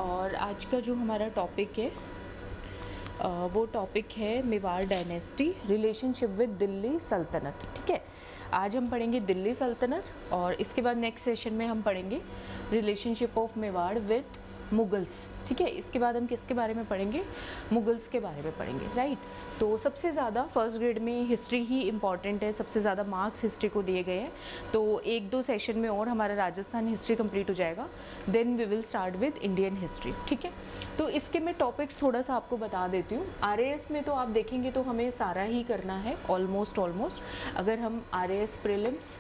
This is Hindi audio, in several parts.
और आज का जो हमारा टॉपिक है वो टॉपिक है Mewar dynasty, relationship with Delhi सल्तनत। ठीक है, आज हम पढ़ेंगे दिल्ली सल्तनत और इसके बाद नेक्स्ट सेशन में हम पढ़ेंगे relationship of Mewar with Mughals. ठीक है, इसके बाद हम किसके बारे में पढ़ेंगे? मुगल्स के बारे में पढ़ेंगे, राइट। तो सबसे ज़्यादा फर्स्ट ग्रेड में हिस्ट्री ही इम्पॉर्टेंट है, सबसे ज़्यादा मार्क्स हिस्ट्री को दिए गए हैं। तो एक दो सेशन में और हमारा राजस्थान हिस्ट्री कंप्लीट हो जाएगा, then we will start with Indian history. ठीक है, तो इसके मैं टॉपिक्स थोड़ा सा आपको बता देती हूँ। RAS में तो आप देखेंगे तो हमें सारा ही करना है ऑलमोस्ट। अगर हम RAS प्रीलिम्स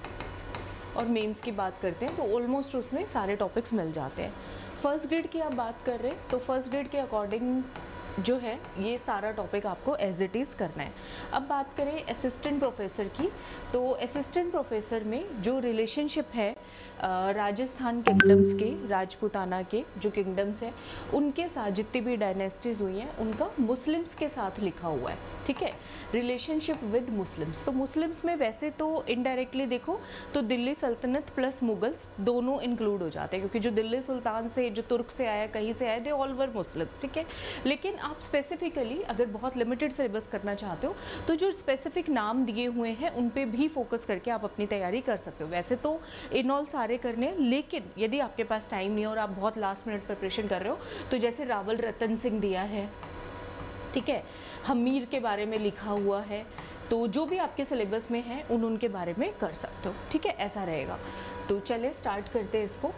और मेंस की बात करते हैं तो ऑलमोस्ट उसमें सारे टॉपिक्स मिल जाते हैं। फर्स्ट ग्रेड की आप बात कर रहे हैं तो फर्स्ट ग्रेड के अकॉर्डिंग जो है ये सारा टॉपिक आपको एज इट इज़ करना है। अब बात करें असिस्टेंट प्रोफेसर की, तो असिस्टेंट प्रोफेसर में जो रिलेशनशिप है राजस्थान किंगडम्स के, राजपूताना के जो किंगडम्स हैं उनके साथ जितनी भी डायनेस्टीज़ हुई हैं उनका मुस्लिम्स के साथ लिखा हुआ है। ठीक है, रिलेशनशिप विद मुस्लिम्स। तो मुस्लिम्स में वैसे तो इनडायरेक्टली देखो तो दिल्ली सल्तनत प्लस मुगल्स दोनों इंक्लूड हो जाते हैं, क्योंकि जो दिल्ली सुल्तान से, जो तुर्क से आया, कहीं से आए, दे ऑल वर मुस्लिम्स। ठीक है, लेकिन आप स्पेसिफिकली अगर बहुत लिमिटेड सिलेबस करना चाहते हो तो जो स्पेसिफिक नाम दिए हुए हैं उन पे भी फोकस करके आप अपनी तैयारी कर सकते हो। वैसे तो इन ऑल सारे करने हैं, लेकिन यदि आपके पास टाइम नहीं है और आप बहुत लास्ट मिनट प्रिपरेशन कर रहे हो तो जैसे रावल रतन सिंह दिया है, ठीक है, हमीर के बारे में लिखा हुआ है, तो जो भी आपके सिलेबस में है उनके बारे में कर सकते हो। ठीक है, ऐसा रहेगा। तो चलिए स्टार्ट करते हैं इसको।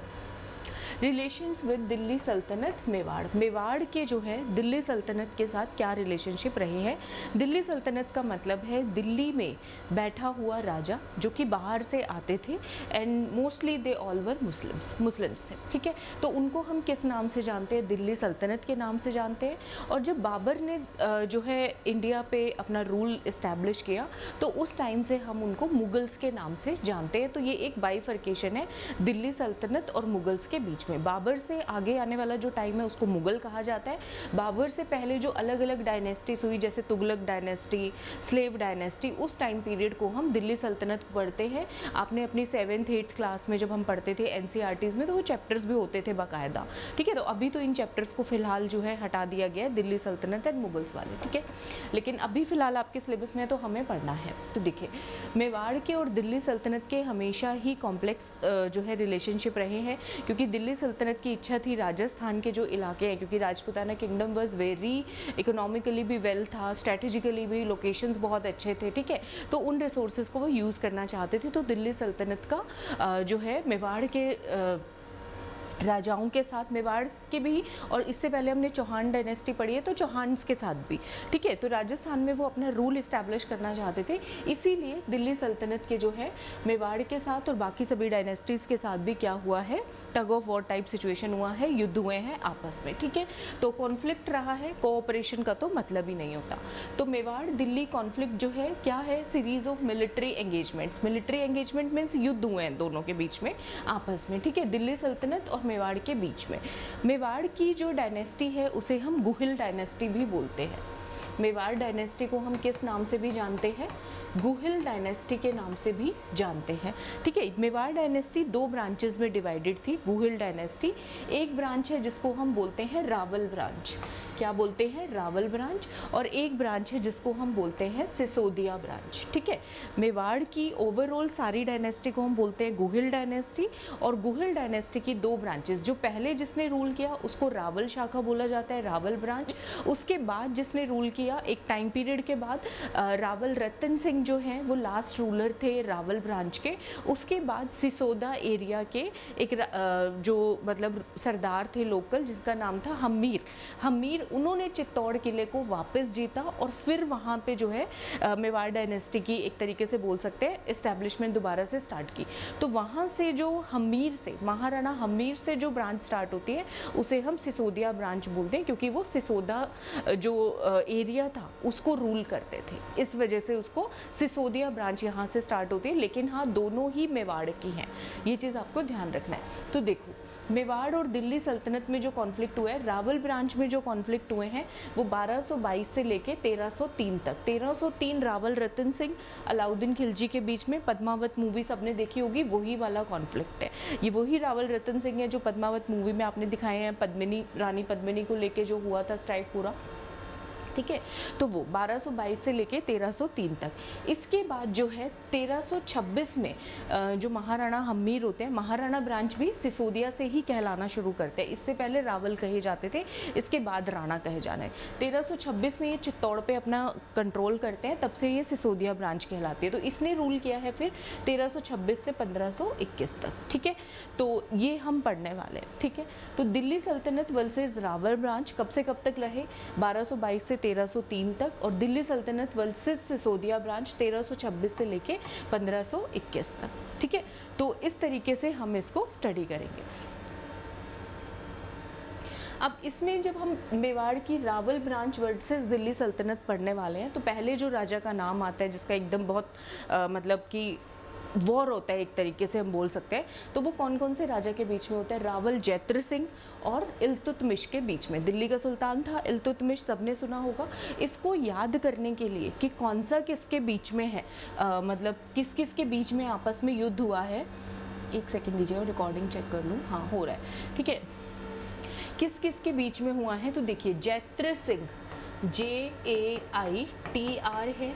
रिलेशंस विद दिल्ली सल्तनत मेवाड़। मेवाड़ के जो है दिल्ली सल्तनत के साथ क्या रिलेशनशिप रहे हैं? दिल्ली सल्तनत का मतलब है दिल्ली में बैठा हुआ राजा जो कि बाहर से आते थे, and mostly they all were Muslims थे। ठीक है, तो उनको हम किस नाम से जानते हैं? दिल्ली सल्तनत के नाम से जानते हैं। और जब बाबर ने जो है इंडिया पे अपना रूल इस्टेब्लिश किया तो उस टाइम से हम उनको मुगल्स के नाम से जानते हैं। तो ये एक बाइफर्केशन है दिल्ली सल्तनत और मुगल्स के बीच में। बाबर से आगे आने वाला जो टाइम है उसको मुगल कहा जाता है। बाबर से पहले जो अलग अलग डायनेस्टीज हुई, जैसे तुगलक डायनेस्टी, स्लेव डायनेस्टी, उस टाइम पीरियड को हम दिल्ली सल्तनत पढ़ते हैं। आपने अपनी 7th 8th क्लास में जब हम पढ़ते थे NCERTs में तो वो चैप्टर्स भी होते थे बाकायदा। ठीक है, तो अभी तो इन चैप्टर्स को फिलहाल जो है हटा दिया गया है, दिल्ली सल्तनत एंड मुगल्स वाले। ठीक है, लेकिन अभी फिलहाल आपके सिलेबस में तो हमें पढ़ना है। तो देखिए, मेवाड़ के और दिल्ली सल्तनत के हमेशा ही कॉम्प्लेक्स जो है रिलेशनशिप रहे हैं, क्योंकि दिल्ली सल्तनत की इच्छा थी राजस्थान के जो इलाके हैं, क्योंकि Rajputana kingdom was very economically भी वेल था, स्ट्रेटेजिकली भी लोकेशंस बहुत अच्छे थे। ठीक है, तो उन रिसोर्सेज को वो यूज़ करना चाहते थे। तो दिल्ली सल्तनत का जो है मेवाड़ के राजाओं के साथ, मेवाड़ के भी, और इससे पहले हमने चौहान डायनेस्टी पढ़ी है तो चौहान्स के साथ भी। ठीक है, तो राजस्थान में वो अपना रूल इस्टेब्लिश करना चाहते थे, इसीलिए दिल्ली सल्तनत के जो है मेवाड़ के साथ और बाकी सभी डायनेस्टीज़ के साथ भी क्या हुआ है, tug of war type situation हुआ है, युद्ध हुए हैं आपस में। ठीक है, तो कॉन्फ्लिक्ट रहा है, कोऑपरेशन का तो मतलब ही नहीं होता। तो मेवाड़ दिल्ली कॉन्फ्लिक्ट जो है क्या है? Series of military engagements. Military engagement means युद्ध हुए हैं दोनों के बीच में आपस में। ठीक है, दिल्ली सल्तनत और मेवाड़ के बीच में। मेवाड़ की जो डायनेस्टी है उसे हम गुहिल डायनेस्टी भी बोलते हैं। मेवाड़ डायनेस्टी को हम किस नाम से भी जानते हैं? गुहिल डायनेस्टी के नाम से भी जानते हैं। ठीक है, मेवाड़ डायनेस्टी 2 ब्रांचेस में डिवाइडेड थी। गुहिल डायनेस्टी एक ब्रांच है जिसको हम बोलते हैं रावल ब्रांच। क्या बोलते हैं? रावल ब्रांच। और एक ब्रांच है जिसको हम बोलते हैं सिसोदिया ब्रांच। ठीक है, मेवाड़ की ओवरऑल सारी डायनेस्टी को हम बोलते हैं गुहिल डायनेस्टी, और गुहिल डायनेस्टी की 2 ब्रांचेस, जो पहले जिसने रूल किया उसको रावल शाखा बोला जाता है, रावल ब्रांच। उसके बाद जिसने रूल किया एक टाइम पीरियड के बाद, रावल रतन सिंह जो हैं वो लास्ट रूलर थे रावल ब्रांच के। उसके बाद सिसोदा एरिया के एक जो मतलब सरदार थे लोकल, जिसका नाम था हमीर, उन्होंने चित्तौड़ किले को वापस जीता और फिर वहाँ पे जो है मेवाड़ डायनेस्टी की एक तरीके से बोल सकते हैं इस्टेब्लिशमेंट दोबारा से स्टार्ट की। तो वहाँ से जो हमीर से, महाराणा हमीर से जो ब्रांच स्टार्ट होती है उसे हम सिसोदिया ब्रांच बोलते हैं, क्योंकि वो सिसोदा जो एरिया था उसको रूल करते थे, इस वजह से उसको सिसोदिया ब्रांच यहाँ से स्टार्ट होती है, लेकिन हाँ दोनों ही मेवाड़ की हैं, ये चीज़ आपको ध्यान रखना है। तो देखो मेवाड़ और दिल्ली सल्तनत में जो कॉन्फ्लिक्ट हुआ है, रावल ब्रांच में जो कॉन्फ्लिक्ट हुए हैं वो 1222 से लेके 1303 तक। 1303 रावल रतन सिंह अलाउद्दीन खिलजी के बीच में, पद्मावत मूवी सबने देखी होगी, वही वाला कॉन्फ्लिक्ट है। ये वही रावल रतन सिंह है जो पद्मावत मूवी में आपने दिखाए हैं, पद्मिनी, रानी पद्मिनी को लेके जो हुआ था स्ट्राइक पूरा, ठीक है। तो वो 1222 से लेके 1303 तक। इसके बाद जो है 1326 में जो महाराणा हम्मीर होते हैं, महाराणा ब्रांच भी सिसोदिया से ही कहलाना शुरू करते हैं। इससे पहले रावल कहे जाते थे, इसके बाद राणा कहे जाने। 1326 में ये चित्तौड़ पे अपना कंट्रोल करते हैं, तब से ये सिसोदिया ब्रांच कहलाती है। तो इसने रूल किया है फिर 1326 से 1521 तक, ठीक है। तो ये हम पढ़ने वाले हैं, ठीक है। तो दिल्ली सल्तनत वर्सेस रावल ब्रांच कब से कब तक रहे? 1222 से 1303 तक। और दिल्ली सल्तनत वर्सेस सिसोदिया ब्रांच 1326 से लेके 1521 तक, ठीक है। तो इस तरीके से हम इसको स्टडी करेंगे। अब इसमें जब हम मेवाड़ की रावल ब्रांच वर्सेस दिल्ली सल्तनत पढ़ने वाले हैं, तो पहले जो राजा का नाम आता है जिसका एकदम बहुत मतलब कि वॉर होता है एक तरीके से हम बोल सकते हैं, तो वो कौन कौन से राजा के बीच में होता है? रावल जैत्र सिंह और इल्तुतमिश के बीच में। दिल्ली का सुल्तान था इल्तुतमिश, सबने सुना होगा। इसको याद करने के लिए कि कौन सा किसके बीच में है, मतलब किस किस के बीच में आपस में युद्ध हुआ है, एक सेकेंड दीजिए रिकॉर्डिंग चेक कर लूँ, हाँ हो रहा है, ठीक है। किस किस के बीच में हुआ है? तो देखिए जैत्र सिंह JAITR है,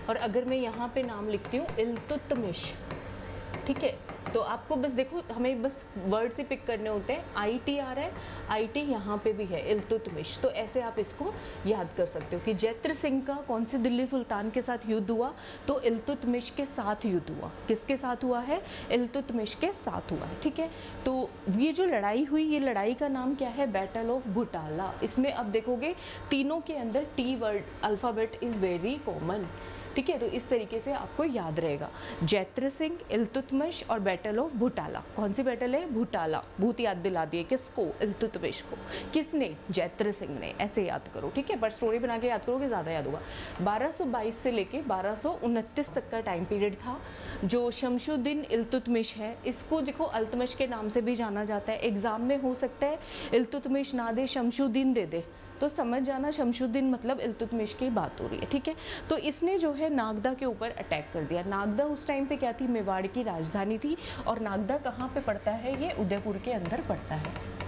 और अगर मैं यहाँ पे नाम लिखती हूँ इल्तुतमिश, ठीक है। तो आपको बस देखो, हमें बस वर्ड से पिक करने होते हैं। ITR है, IT यहाँ पे भी है, इल्तुतमिश। तो ऐसे आप इसको याद कर सकते हो कि जैत्र सिंह का कौन से दिल्ली सुल्तान के साथ युद्ध हुआ? तो इल्तुतमिश के साथ युद्ध हुआ। किसके साथ हुआ है? इल्तुतमिश के साथ हुआ है, ठीक है। तो ये जो लड़ाई हुई, ये लड़ाई का नाम क्या है? Battle of Bhutala. इसमें अब देखोगे तीनों के अंदर T word alphabet is very common, ठीक है। तो इस तरीके से आपको याद रहेगा, जैत्र सिंह, इल्तुतमिश और बैटल ऑफ भुटाला। कौन सी बैटल है? भुटाला। भूत याद दिला दिए किसको? इल्तुतमिश को। किसने? जैत्र सिंह ने। ऐसे याद करो, ठीक है, पर स्टोरी बना के याद करोगे ज़्यादा याद होगा। 1222 से लेके 1229 तक का टाइम पीरियड था। जो शमशुद्दीन इल्तुतमिश है, इसको देखो अल्तमिश के नाम से भी जाना जाता है। एग्जाम में हो सकता है इल्तुतमिश ना दे, शमशुद्दीन दे दे, तो समझ जाना शमशुद्दीन मतलब इल्तुतमिश की बात हो रही है, ठीक है। तो इसने जो है नागदा के ऊपर अटैक कर दिया। नागदा उस टाइम पे क्या थी? मेवाड़ की राजधानी थी। और नागदा कहाँ पे पड़ता है? ये उदयपुर के अंदर पड़ता है,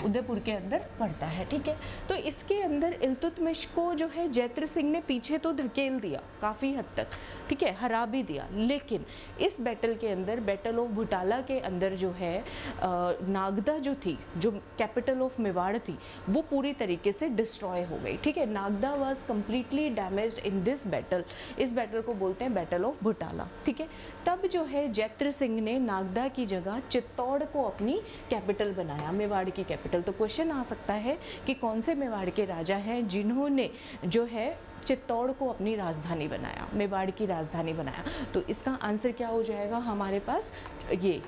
उदयपुर के अंदर पड़ता है, ठीक है। तो इसके अंदर इल्तुतमिश को जो है जैत्र सिंह ने पीछे तो धकेल दिया काफ़ी हद तक, ठीक है, हरा भी दिया। लेकिन इस बैटल के अंदर, बैटल ऑफ भुटाला के अंदर जो है नागदा जो थी, जो कैपिटल ऑफ मेवाड़ थी, वो पूरी तरीके से डिस्ट्रॉय हो गई, ठीक है। Nagda was completely damaged in this battle. इस बैटल को बोलते हैं बैटल ऑफ भुटाला, ठीक है। तब जो है जैत्र सिंह ने नागदा की जगह चित्तौड़ को अपनी कैपिटल बनाया, मेवाड़ की कैपिटल। तो क्वेश्चन आ सकता है कि कौन से मेवाड़ के राजा हैं जिन्होंने जो है चित्तौड़ को अपनी राजधानी बनाया, मेवाड़ की राजधानी बनाया? तो इसका आंसर क्या हो जाएगा हमारे पास? ये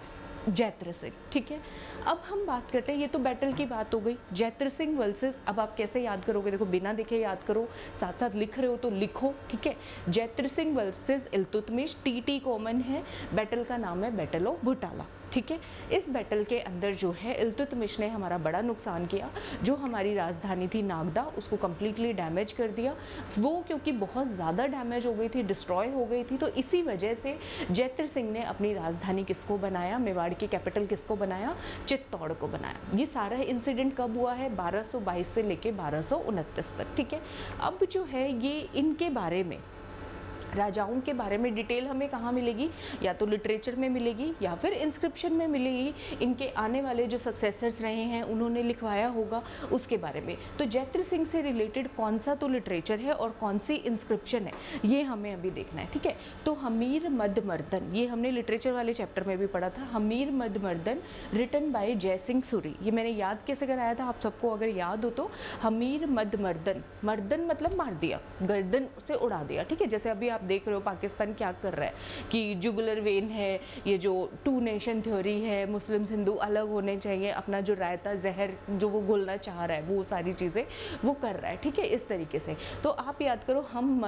जैत्र सिंह, ठीक है। अब हम बात करते हैं, ये तो बैटल की बात हो गई। जैत्र सिंह वर्सेस, अब आप कैसे याद करोगे? देखो बिना देखे याद करो, साथ साथ लिख रहे हो तो लिखो, ठीक है। Jaitra Singh versus Iltutmish, TT common है। बैटल का नाम है बैटल ऑफ भुटाला, ठीक है। इस बैटल के अंदर जो है इल्तुतमिश ने हमारा बड़ा नुकसान किया। जो हमारी राजधानी थी नागदा, उसको कम्प्लीटली डैमेज कर दिया। वो क्योंकि बहुत ज़्यादा डैमेज हो गई थी, डिस्ट्रॉय हो गई थी, तो इसी वजह से जैत्र सिंह ने अपनी राजधानी किसको बनाया? मेवाड़ की कैपिटल किसको बनाया? चित्तौड़ को बनाया। ये सारा इंसिडेंट कब हुआ है? 1222 से लेके 1229 तक, ठीक है। अब जो है ये इनके बारे में, राजाओं के बारे में डिटेल हमें कहाँ मिलेगी? या तो लिटरेचर में मिलेगी या फिर इंस्क्रिप्शन में मिलेगी। इनके आने वाले जो सक्सेसर्स रहे हैं उन्होंने लिखवाया होगा उसके बारे में। तो जैत्र सिंह से रिलेटेड कौन सा तो लिटरेचर है और कौन सी इंस्क्रिप्शन है, ये हमें अभी देखना है, ठीक है। तो हमीर मद मर्दन, ये हमने लिटरेचर वाले चैप्टर में भी पढ़ा था। हमीर मद मर्दन रिटन बाय जय सिंह सूरी। ये मैंने याद कैसे कराया था आप सबको अगर याद हो तो? हमीर मद मर्दन, मर्दन मतलब मार दिया, गर्दन से उड़ा दिया, ठीक है। जैसे अभी आपने देख रहे हो पाकिस्तान क्या कर रहा है कि जुगुलर वेन है, ये जो 2 नेशन थ्योरी है, मुस्लिम हिंदू अलग होने चाहिए, अपना जो रायता जहर जो वो घोलना चाह रहा है वो सारी चीज़ें वो कर रहा है, ठीक है, इस तरीके से। तो आप याद करो, हम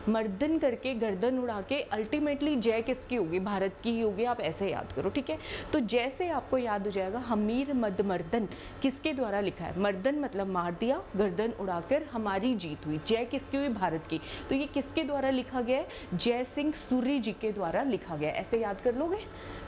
मर्दन करके गर्दन उड़ा के अल्टीमेटली जय किसकी होगी, भारत की ही होगी, आप ऐसे याद करो, ठीक है। तो जैसे आपको याद हो जाएगा हमीर मद मर्दन किसके द्वारा लिखा है, मर्दन मतलब मार दिया, गर्दन उड़ाकर हमारी जीत हुई, जय किसकी हुई, भारत की। तो ये किसके द्वारा लिखा गया है, जय सिंह सूरी जी के द्वारा लिखा गया है, ऐसे याद कर लोगे,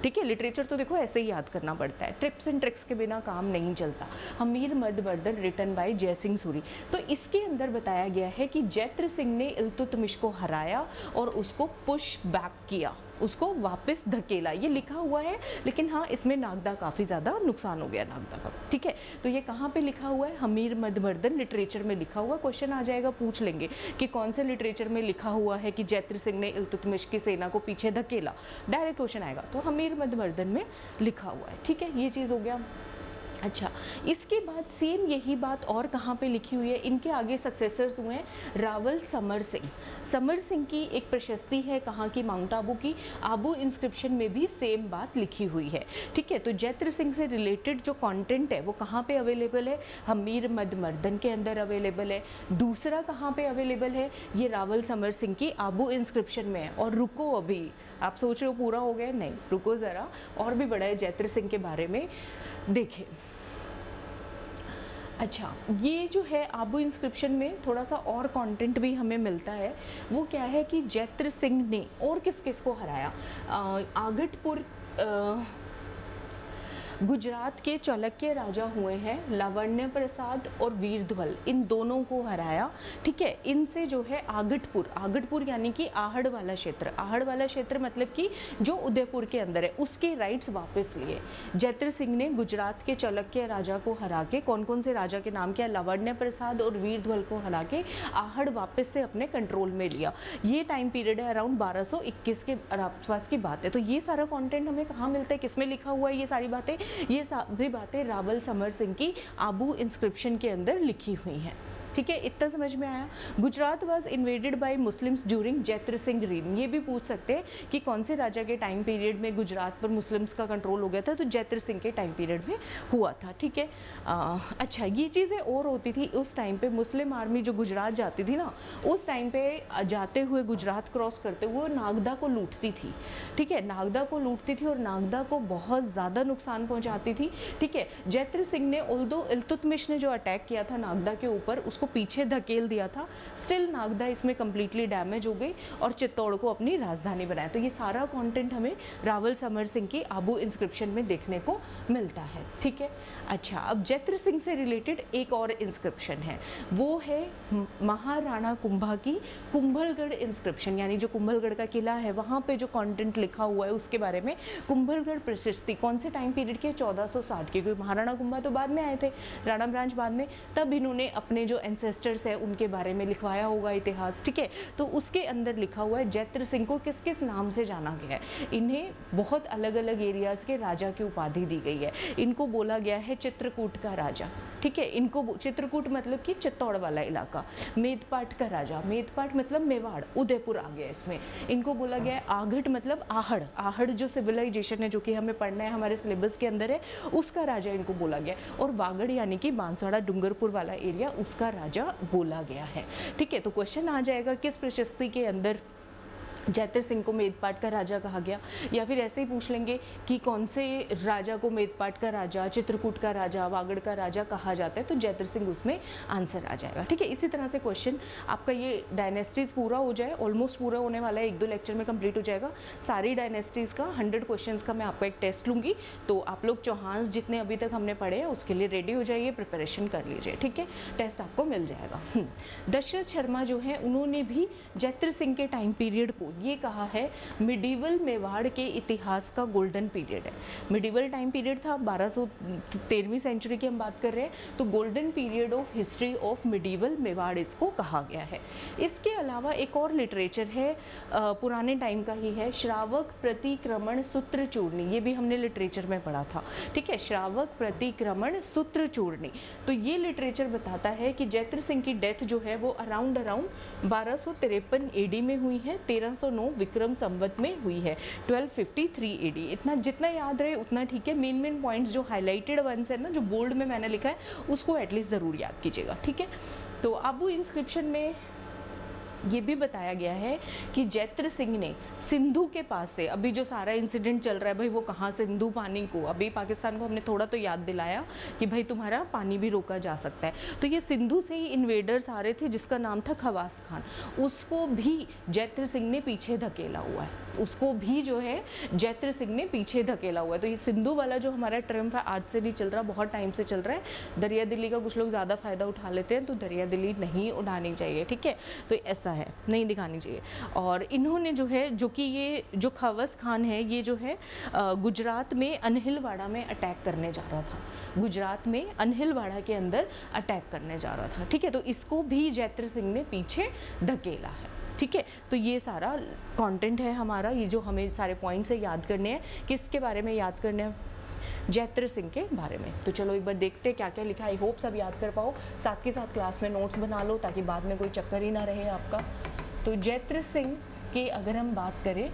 ठीक है। लिटरेचर तो देखो ऐसे ही याद करना पड़ता है, ट्रिप्स एंड ट्रिक्स के बिना काम नहीं चलता। हमीर मद मर्दन रिटन बाय जय सिंह सूरी। तो इसके अंदर बताया गया है कि जैत्र सिंह ने इल्तुतमिश को हराया और उसको पुश बैक किया, उसको वापस धकेला, ये लिखा हुआ है, लेकिन हाँ इसमें नागदा काफ़ी ज़्यादा नुकसान हो गया नागदा का, ठीक है। तो ये कहाँ पे लिखा हुआ है, हमीर मद मर्दन लिटरेचर में लिखा हुआ। क्वेश्चन आ जाएगा, पूछ लेंगे कि कौन से लिटरेचर में लिखा हुआ है कि जैत्र सिंह ने इल्तुतमिश की सेना को पीछे धकेला, डायरेक्ट क्वेश्चन आएगा, तो हमीर मद मर्दन में लिखा हुआ है, ठीक है, ये चीज़ हो गया। अच्छा, इसके बाद सेम यही बात और कहाँ पे लिखी हुई है, इनके आगे सक्सेसर्स हुए हैं रावल समर सिंह। समर सिंह की एक प्रशस्ति है कहाँ की, माउंट आबू की। आबू इंस्क्रिप्शन में भी सेम बात लिखी हुई है, ठीक है। तो जैत्र सिंह से रिलेटेड जो कंटेंट है वो कहाँ पे अवेलेबल है, हमीर मद मर्दन के अंदर अवेलेबल है। दूसरा कहाँ पे अवेलेबल है, ये रावल समर सिंह की आबू इंस्क्रिप्शन में है। और रुको, अभी आप सोच रहे हो पूरा हो गया, नहीं, रुको ज़रा, और भी बड़ा है जैत्र सिंह के बारे में, देखें। अच्छा, ये जो है आबू इंस्क्रिप्शन में थोड़ा सा और कंटेंट भी हमें मिलता है, वो क्या है कि जैत्र सिंह ने और किस किस को हराया, आगटपुर गुजरात के चालुक्य राजा हुए हैं लावण्य प्रसाद और वीरध्वल, इन दोनों को हराया, ठीक है। इनसे जो है आगटपुर यानी कि आहड़ वाला क्षेत्र मतलब कि जो उदयपुर के अंदर है, उसके राइट्स वापस लिए। जैत्र सिंह ने गुजरात के चालुक्य राजा को हरा के, कौन कौन से राजा के नाम किया, लावण्य प्रसाद और वीरध्वल को हरा के आहड़ वापस से अपने कंट्रोल में लिया। ये टाइम पीरियड है अराउंड 1221 के आसपास की बात है। तो ये सारा कंटेंट हमें कहाँ मिलता है, किसमें लिखा हुआ है, ये सारी बातें, ये सभी बातें रावल समर सिंह की आबू इंस्क्रिप्शन के अंदर लिखी हुई हैं, ठीक है। इतना समझ में आया। Gujarat was invaded by Muslims during Jaitra Singh reign, ये भी पूछ सकते हैं कि कौन से राजा के टाइम पीरियड में गुजरात पर मुस्लिम्स का कंट्रोल हो गया था, तो जैत्र सिंह के टाइम पीरियड में हुआ था, ठीक है। अच्छा, ये चीज़ें और होती थी उस टाइम पे, मुस्लिम आर्मी जो गुजरात जाती थी ना, उस टाइम पे जाते हुए गुजरात क्रॉस करते हुए नागदा को लूटती थी, ठीक है, नागदा को लूटती थी और नागदा को बहुत ज़्यादा नुकसान पहुँचाती थी, ठीक है। जैत्र सिंह ने, ऑल्दो इल्तुतमिश ने जो अटैक किया था नागदा के ऊपर, उसको पीछे धकेल दिया था, स्टिल नागदा इसमें कंप्लीटली डैमेज हो गई और चित्तौड़ को अपनी राजधानी बनाया। तो ये सारा कंटेंट हमें रावल समर सिंह की आबू इंस्क्रिप्शन में देखने को मिलता है, ठीक है। अच्छा, अब जैत्र सिंह से रिलेटेड एक और इंस्क्रिप्शन है, वो है महाराणा कुंभा की कुंभलगढ़ इंस्क्रिप्शन, यानी जो कुंभलगढ़ का किला है वहाँ पे जो कंटेंट लिखा हुआ है उसके बारे में। कुंभलगढ़ प्रशस्ति कौन से टाइम पीरियड की, 1460 की, क्योंकि महाराणा कुंभा तो बाद में आए थे, राणा ब्रांच बाद में, तब इन्होंने अपने जो एंसेस्टर्स है उनके बारे में लिखवाया होगा इतिहास, ठीक है। तो उसके अंदर लिखा हुआ है जैत्र सिंह को किस किस नाम से जाना गया है। इन्हें बहुत अलग अलग एरियाज के राजा की उपाधि दी गई है। इनको बोला गया है चित्रकूट का राजा, ठीक है। इनको चित्रकूट मतलब कि चित्तौड़ वाला इलाका, मेदपाट का राजा, मेदपाट मतलब मेवाड़, उदयपुर आ गया इसमें। इनको बोला गया है आगट मतलब आहड़, आहड़ जो सिविलाइजेशन है जो कि हमें पढ़ना है हमारे सिलेबस के अंदर है, उसका राजा इनको बोला गया। और वागड़ यानी कि बांसवाड़ा डूंगरपुर वाला एरिया, उसका राजा बोला गया है, ठीक है। तो क्वेश्चन आ जाएगा किस प्रशस्ति के अंदर जैत्र सिंह को मेदपाट का राजा कहा गया, या फिर ऐसे ही पूछ लेंगे कि कौन से राजा को मेदपाट का राजा, चित्रकूट का राजा, वागड़ का राजा कहा जाता है, तो जैत्र सिंह उसमें आंसर आ जाएगा, ठीक है। इसी तरह से क्वेश्चन आपका ये डायनेस्टीज़ पूरा हो जाए, ऑलमोस्ट पूरा होने वाला है, 1-2 लेक्चर में कंप्लीट हो जाएगा सारी डायनेस्टीज़ का। 100 क्वेश्चन का मैं आपका एक टेस्ट लूँगी, तो आप लोग चौहान जितने अभी तक हमने पढ़े हैं उसके लिए रेडी हो जाइए, प्रिपरेशन कर लीजिए, ठीक है। टेस्ट आपको मिल जाएगा। दशरथ शर्मा जो है उन्होंने भी जैत्र सिंह के टाइम पीरियड को, ये कहा है मिडीवल मेवाड़ के इतिहास का गोल्डन पीरियड है। मिडीवल टाइम पीरियड था, 1213वीं सेंचुरी की हम बात कर रहे हैं, तो golden period of history of medieval Mewar इसको कहा गया है। इसके अलावा एक और लिटरेचर है, पुराने टाइम का ही है, श्रावक प्रतिक्रमण सूत्र चूर्णी, ये भी हमने लिटरेचर में पढ़ा था, ठीक है, श्रावक प्रतिक्रमण सूत्र चूर्णी। तो ये लिटरेचर बताता है कि जैत्र सिंह की डेथ जो है वो अराउंड 1253 एडी में हुई है, 1309 विक्रम संवत में हुई है, 1253 एडी। इतना जितना याद रहे उतना ठीक है। मेन पॉइंट्स जो हाईलाइटेड वंस है ना, जो बोल्ड में मैंने लिखा है, उसको एटलीस्ट ज़रूर याद कीजिएगा, ठीक है। तो आबू इंस्क्रिप्शन में ये भी बताया गया है कि जैत्र सिंह ने सिंधु के पास से, अभी जो सारा इंसिडेंट चल रहा है भाई वो कहाँ, सिंधु पानी को, अभी पाकिस्तान को हमने थोड़ा तो याद दिलाया कि भाई तुम्हारा पानी भी रोका जा सकता है, तो ये सिंधु से ही इन्वेडर्स आ रहे थे जिसका नाम था खवास खान, उसको भी जैत्र सिंह ने पीछे धकेला हुआ है, उसको भी जो है जैत्र सिंह ने पीछे धकेला हुआ है। तो ये सिंधु वाला जो हमारा ट्रम्प है आज से नहीं चल रहा, बहुत टाइम से चल रहा है। दरिया दिल्ली का कुछ लोग ज़्यादा फ़ायदा उठा लेते हैं, तो दरिया दिल्ली नहीं उड़ानी चाहिए, ठीक है, तो ऐसा है, नहीं दिखानी चाहिए। और इन्होंने जो है, जो कि ये जो खवास खान है, ये जो है गुजरात में अनहिलवाड़ा में अटैक करने जा रहा था, गुजरात में अनहिलवाड़ा के अंदर अटैक करने जा रहा था, ठीक है, तो इसको भी जैत्र सिंह ने पीछे धकेला है, ठीक है। तो ये सारा कंटेंट है हमारा, ये जो हमें सारे पॉइंट्स है याद करने हैं, किसके बारे में याद करने हैं, जैत्र सिंह के बारे में। तो चलो एक बार देखते हैं क्या क्या लिखा है, आई होप सब याद कर पाओ, साथ के साथ क्लास में नोट्स बना लो ताकि बाद में कोई चक्कर ही ना रहे आपका। तो जैत्र सिंह की अगर हम बात करें,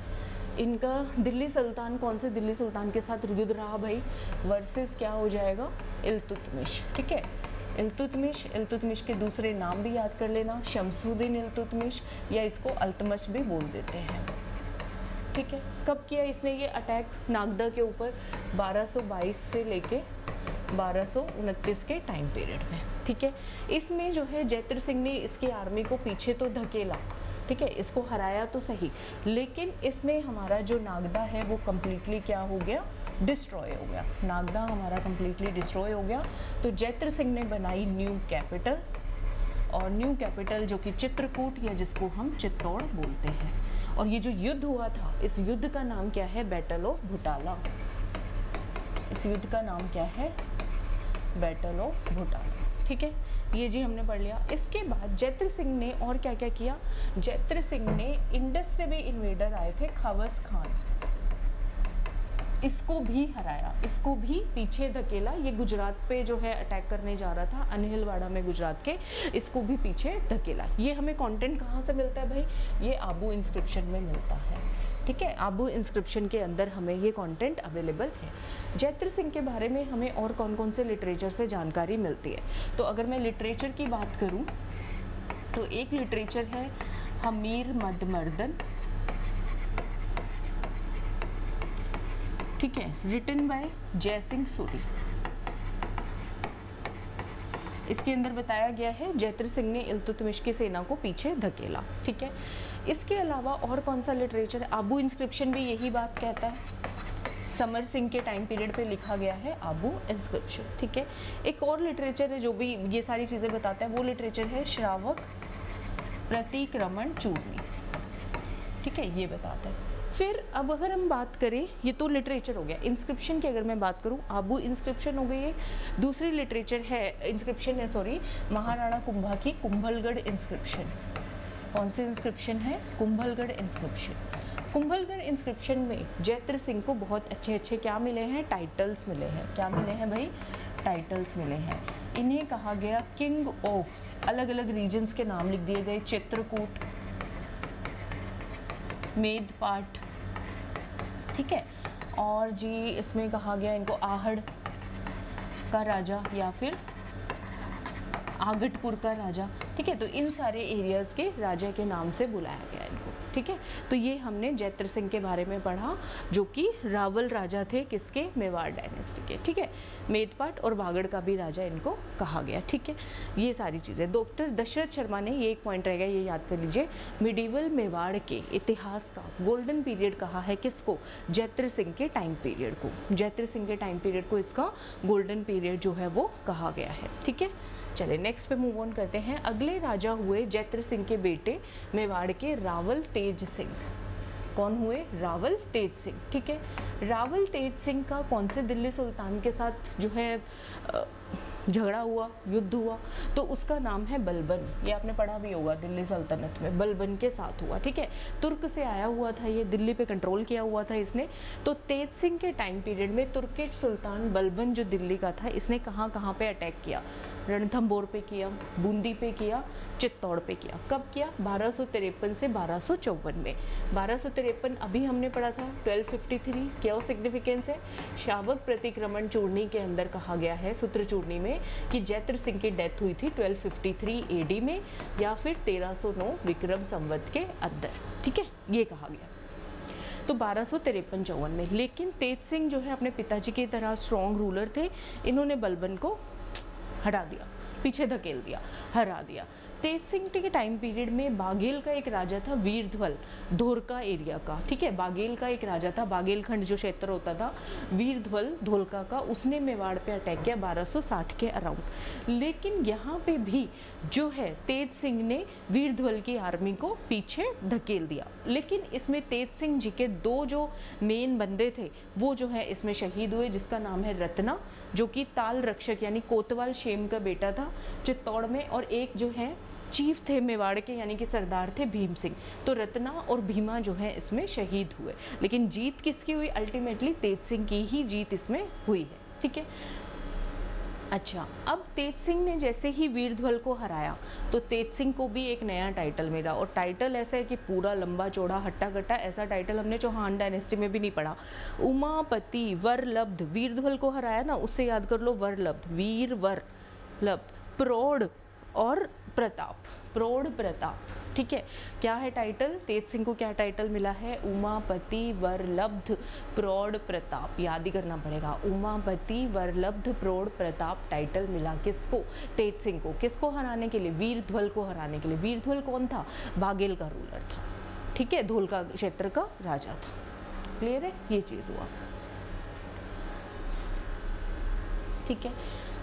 इनका दिल्ली सुल्तान, कौन से दिल्ली सुल्तान के साथ युद्ध रहा भाई, वर्सेस क्या हो जाएगा, इल्तुतमिश, ठीक है, इल्तुतमिश। इल्तुतमिश के दूसरे नाम भी याद कर लेना, शमसुद्दीन इल्तुतमिश, या इसको अल्तमश भी बोल देते हैं, ठीक है। कब किया इसने ये अटैक नागदा के ऊपर, 1222 से लेके 1229 के टाइम पीरियड में, ठीक है। इसमें जो है जैत्र सिंह ने इसकी आर्मी को पीछे तो धकेला, ठीक है, इसको हराया तो सही, लेकिन इसमें हमारा जो नागदा है वो कम्प्लीटली क्या हो गया, डिस्ट्रॉय हो गया, नागदा हमारा कम्प्लीटली डिस्ट्रॉय हो गया। तो जैत्र सिंह ने बनाई न्यू कैपिटल, और न्यू कैपिटल जो कि चित्रकूट, या जिसको हम चित्तौड़ बोलते हैं। और ये जो युद्ध हुआ था, इस युद्ध का नाम क्या है, बैटल ऑफ भुटाला, इस युद्ध का नाम क्या है, बैटल ऑफ भुटाला, ठीक है, ये जी हमने पढ़ लिया। इसके बाद जैत्र सिंह ने और क्या क्या किया, जैत्र सिंह ने इंडस से भी इन्वेडर आए थे, खवास खान, इसको भी हराया, इसको भी पीछे धकेला, ये गुजरात पे जो है अटैक करने जा रहा था, अनहिलवाड़ा में गुजरात के, इसको भी पीछे धकेला। ये हमें कंटेंट कहाँ से मिलता है भाई, ये आबू इंस्क्रिप्शन में मिलता है, ठीक है, आबू इंस्क्रिप्शन के अंदर हमें ये कंटेंट अवेलेबल है। जैत्र सिंह के बारे में हमें और कौन कौन से लिटरेचर से जानकारी मिलती है, तो अगर मैं लिटरेचर की बात करूँ तो एक लिटरेचर है हमीर मदमर्दन, ठीक है, रिटन बाय जयसिंह सूरी। इसके अंदर बताया गया है जैत्र सिंह ने इल्तुतमिश की सेना को पीछे धकेला, ठीक है। इसके अलावा और कौन सा लिटरेचर है, आबू इंस्क्रिप्शन भी यही बात कहता है, समर सिंह के टाइम पीरियड पे लिखा गया है आबू इंस्क्रिप्शन, ठीक है। एक और लिटरेचर है जो भी ये सारी चीज़ें बताता है, वो लिटरेचर है श्रावक प्रतिक्रमण चूर्णी, ठीक है, ये बताता है। फिर अब अगर हम बात करें, ये तो लिटरेचर हो गया, इंस्क्रिप्शन की अगर मैं बात करूं, आबू इंस्क्रिप्शन हो गई है। दूसरी लिटरेचर है, इंस्क्रिप्शन है सॉरी, महाराणा कुंभा की कुंभलगढ़ इंस्क्रिप्शन। कौन सी इंस्क्रिप्शन है, कुंभलगढ़ इंस्क्रिप्शन। कुंभलगढ़ इंस्क्रिप्शन में जैत्र सिंह को बहुत अच्छे अच्छे क्या मिले हैं, टाइटल्स मिले हैं, क्या मिले हैं भाई, टाइटल्स मिले हैं। इन्हें कहा गया किंग ऑफ, अलग अलग रीजन्स के नाम लिख दिए गए, चित्रकूट, मेदपाट, ठीक है, और जी इसमें कहा गया इनको आहड़ का राजा या फिर आगटपुर का राजा, ठीक है, तो इन सारे एरियाज़ के राजा के नाम से बुलाया गया इनको, ठीक है। तो ये हमने जैत्र सिंह के बारे में पढ़ा, जो कि रावल राजा थे, किसके, मेवाड़ डायनेस्टी के, ठीक है। मेदपाट और वागड़ का भी राजा इनको कहा गया, ठीक है। ये सारी चीज़ें डॉक्टर दशरथ शर्मा ने, ये एक पॉइंट रहेगा, ये याद कर लीजिए, मिडीवल मेवाड़ के इतिहास का गोल्डन पीरियड कहा है किसको, जैत्र सिंह के टाइम पीरियड को, जैत्र सिंह के टाइम पीरियड को इसका गोल्डन पीरियड जो है वो कहा गया है, ठीक है। चलिए नेक्स्ट पे मूव ऑन करते हैं। अगले राजा हुए जैत्र सिंह के बेटे मेवाड़ के रावल तेज सिंह, कौन हुए? रावल तेज सिंह। ठीक है, रावल तेज सिंह का कौन से दिल्ली सुल्तान के साथ जो है झगड़ा हुआ, युद्ध हुआ? तो उसका नाम है बलबन। ये आपने पढ़ा भी होगा दिल्ली सल्तनत में, बलबन के साथ हुआ। ठीक है, तुर्क से आया हुआ था ये, दिल्ली पे कंट्रोल किया हुआ था इसने। तो तेज सिंह के टाइम पीरियड में तुर्किश सुल्तान बलबन जो दिल्ली का था, इसने कहाँ कहाँ पे अटैक किया? रणथंभौर पे किया, बूंदी पे किया, चित्तौड़ पे किया। कब किया? 1253 से 1254 में। 1253 अभी हमने पढ़ा था 1253, क्या सिग्निफिकेंस है? शावक प्रतिक्रमण चूर्णी के अंदर कहा गया है, सूत्र चूर्णी में, कि जैत्र सिंह की डेथ हुई थी 1253 AD में या फिर 1309 विक्रम संवत के अंदर। ठीक है, ये कहा गया। तो 1253-54 में। लेकिन तेज सिंह जो है अपने पिताजी की तरह स्ट्रॉन्ग रूलर थे, इन्होंने बलबन को हटा दिया, पीछे धकेल दिया, हरा दिया। तेज सिंह के टाइम पीरियड में बाघेल का एक राजा था, वीरध्वल, धोलका एरिया का। ठीक है, बाघेल का एक राजा था, बाघेलखंड जो क्षेत्र होता था, वीरध्वल धोलका का, उसने मेवाड़ पे अटैक किया 1260 के अराउंड। लेकिन यहाँ पे भी जो है तेज सिंह ने वीरध्वल की आर्मी को पीछे धकेल दिया। लेकिन इसमें तेज सिंह जी के दो जो मेन बंदे थे वो जो है इसमें शहीद हुए, जिसका नाम है रत्ना, जो कि ताल रक्षक यानी कोतवाल शेम का बेटा था चित्तौड़ में, और एक जो है चीफ थे मेवाड़ के यानी कि सरदार थे भीम सिंह। तो रत्ना और भीमा जो है इसमें शहीद हुए। लेकिन जीत किसकी हुई? अल्टीमेटली तेज सिंह की ही जीत इसमें हुई है। ठीक है, अच्छा, अब तेज सिंह ने जैसे ही वीरध्वल को हराया तो तेज सिंह को भी एक नया टाइटल मिला, और टाइटल ऐसा है कि पूरा लंबा चौड़ा हट्टा कट्टा ऐसा टाइटल हमने चौहान डायनेस्टी में भी नहीं पढ़ा। उमापति वरलब्ध, वीरध्वल को हराया ना, उससे याद कर लो, वरलब्ध, वीर वर लब्ध, प्रौढ़ और प्रताप, प्रौढ़ प्रताप। ठीक है, क्या है टाइटल? तेज सिंह को क्या टाइटल मिला है? उमापति वरलब्ध प्रौढ़ प्रताप। याद ही करना पड़ेगा, उमापति वरलब्ध प्रौढ़ प्रताप टाइटल मिला किसको? तेज सिंह को। किसको हराने के लिए? वीरध्वल को हराने के लिए। वीरध्वल कौन था? बाघेल का रूलर था। ठीक है, धोलका क्षेत्र का राजा था। क्लियर है? ये चीज हुआ। ठीक है,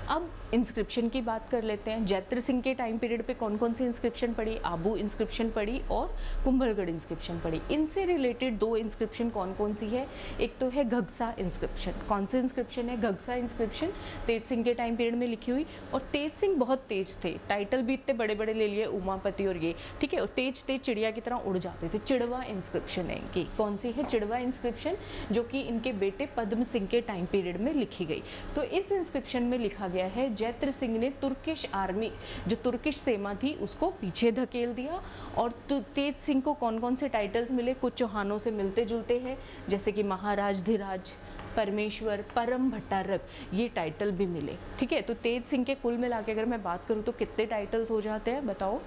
अब इंस्क्रिप्शन की बात कर लेते हैं। जैत्र सिंह के टाइम पीरियड पे कौन कौन सी इंस्क्रिप्शन पड़ी? आबू इंस्क्रिप्शन पड़ी और कुंभलगढ़ इंस्क्रिप्शन पड़ी। इनसे रिलेटेड दो इंस्क्रिप्शन कौन कौन सी है? एक तो है घगसा इंस्क्रिप्शन। कौन सी इंस्क्रिप्शन है? घगसा इंस्क्रिप्शन, तेज सिंह के टाइम पीरियड में लिखी हुई। और तेज सिंह बहुत तेज थे, टाइटल भी इतने बड़े बड़े ले लिए, उमापति और ये। ठीक है, और तेज तेज चिड़िया की तरह उड़ जाते थे। चिड़वा इंस्क्रिप्शन है इनकी। कौन सी है? चिड़वा इंस्क्रिप्शन, जो कि इनके बेटे पद्म सिंह के टाइम पीरियड में लिखी गई। तो इस इंस्क्रिप्शन में लिखा गया है जैत्र सिंह ने तुर्किश आर्मी, जो तुर्किश सेना थी, उसको पीछे धकेल दिया। और तेज सिंह को कौन कौन से टाइटल्स मिले? कुछ चौहानों से मिलते जुलते हैं, जैसे कि महाराज धीराज, परमेश्वर, परम भट्टारक, ये टाइटल भी मिले। ठीक है, तो तेज सिंह के कुल मिला के अगर मैं बात करूँ तो कितने टाइटल्स हो जाते हैं? बताओ,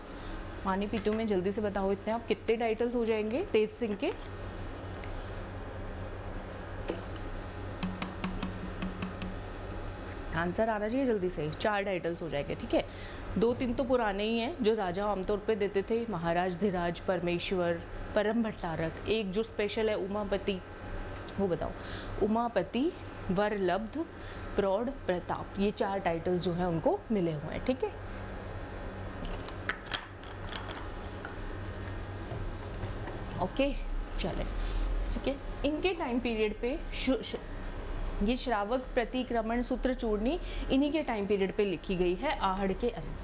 पानी पीते हुए जल्दी से बताओ, इतने आप कितने टाइटल्स हो जाएंगे तेज सिंह के? आंसर आना चाहिए जल्दी से। 4 टाइटल्स हो जाएंगे। ठीक है, 2-3 तो पुराने ही हैं जो राजा आमतौर पे देते थे, महाराज धीराज, परमेश्वर, परम भट्टारक। एक जो स्पेशल है उमापति, वो बताओ। उमापति, वरलब्ध, प्रौढ़, प्रताप, ये 4 टाइटल्स जो है उनको मिले हुए हैं। ठीक है, ओके, चले। ठीक है, इनके टाइम पीरियड पे ये श्रावक प्रतिक्रमण सूत्र चूर्णी इन्हीं के टाइम पीरियड पे लिखी गई है, आहड़ के अंदर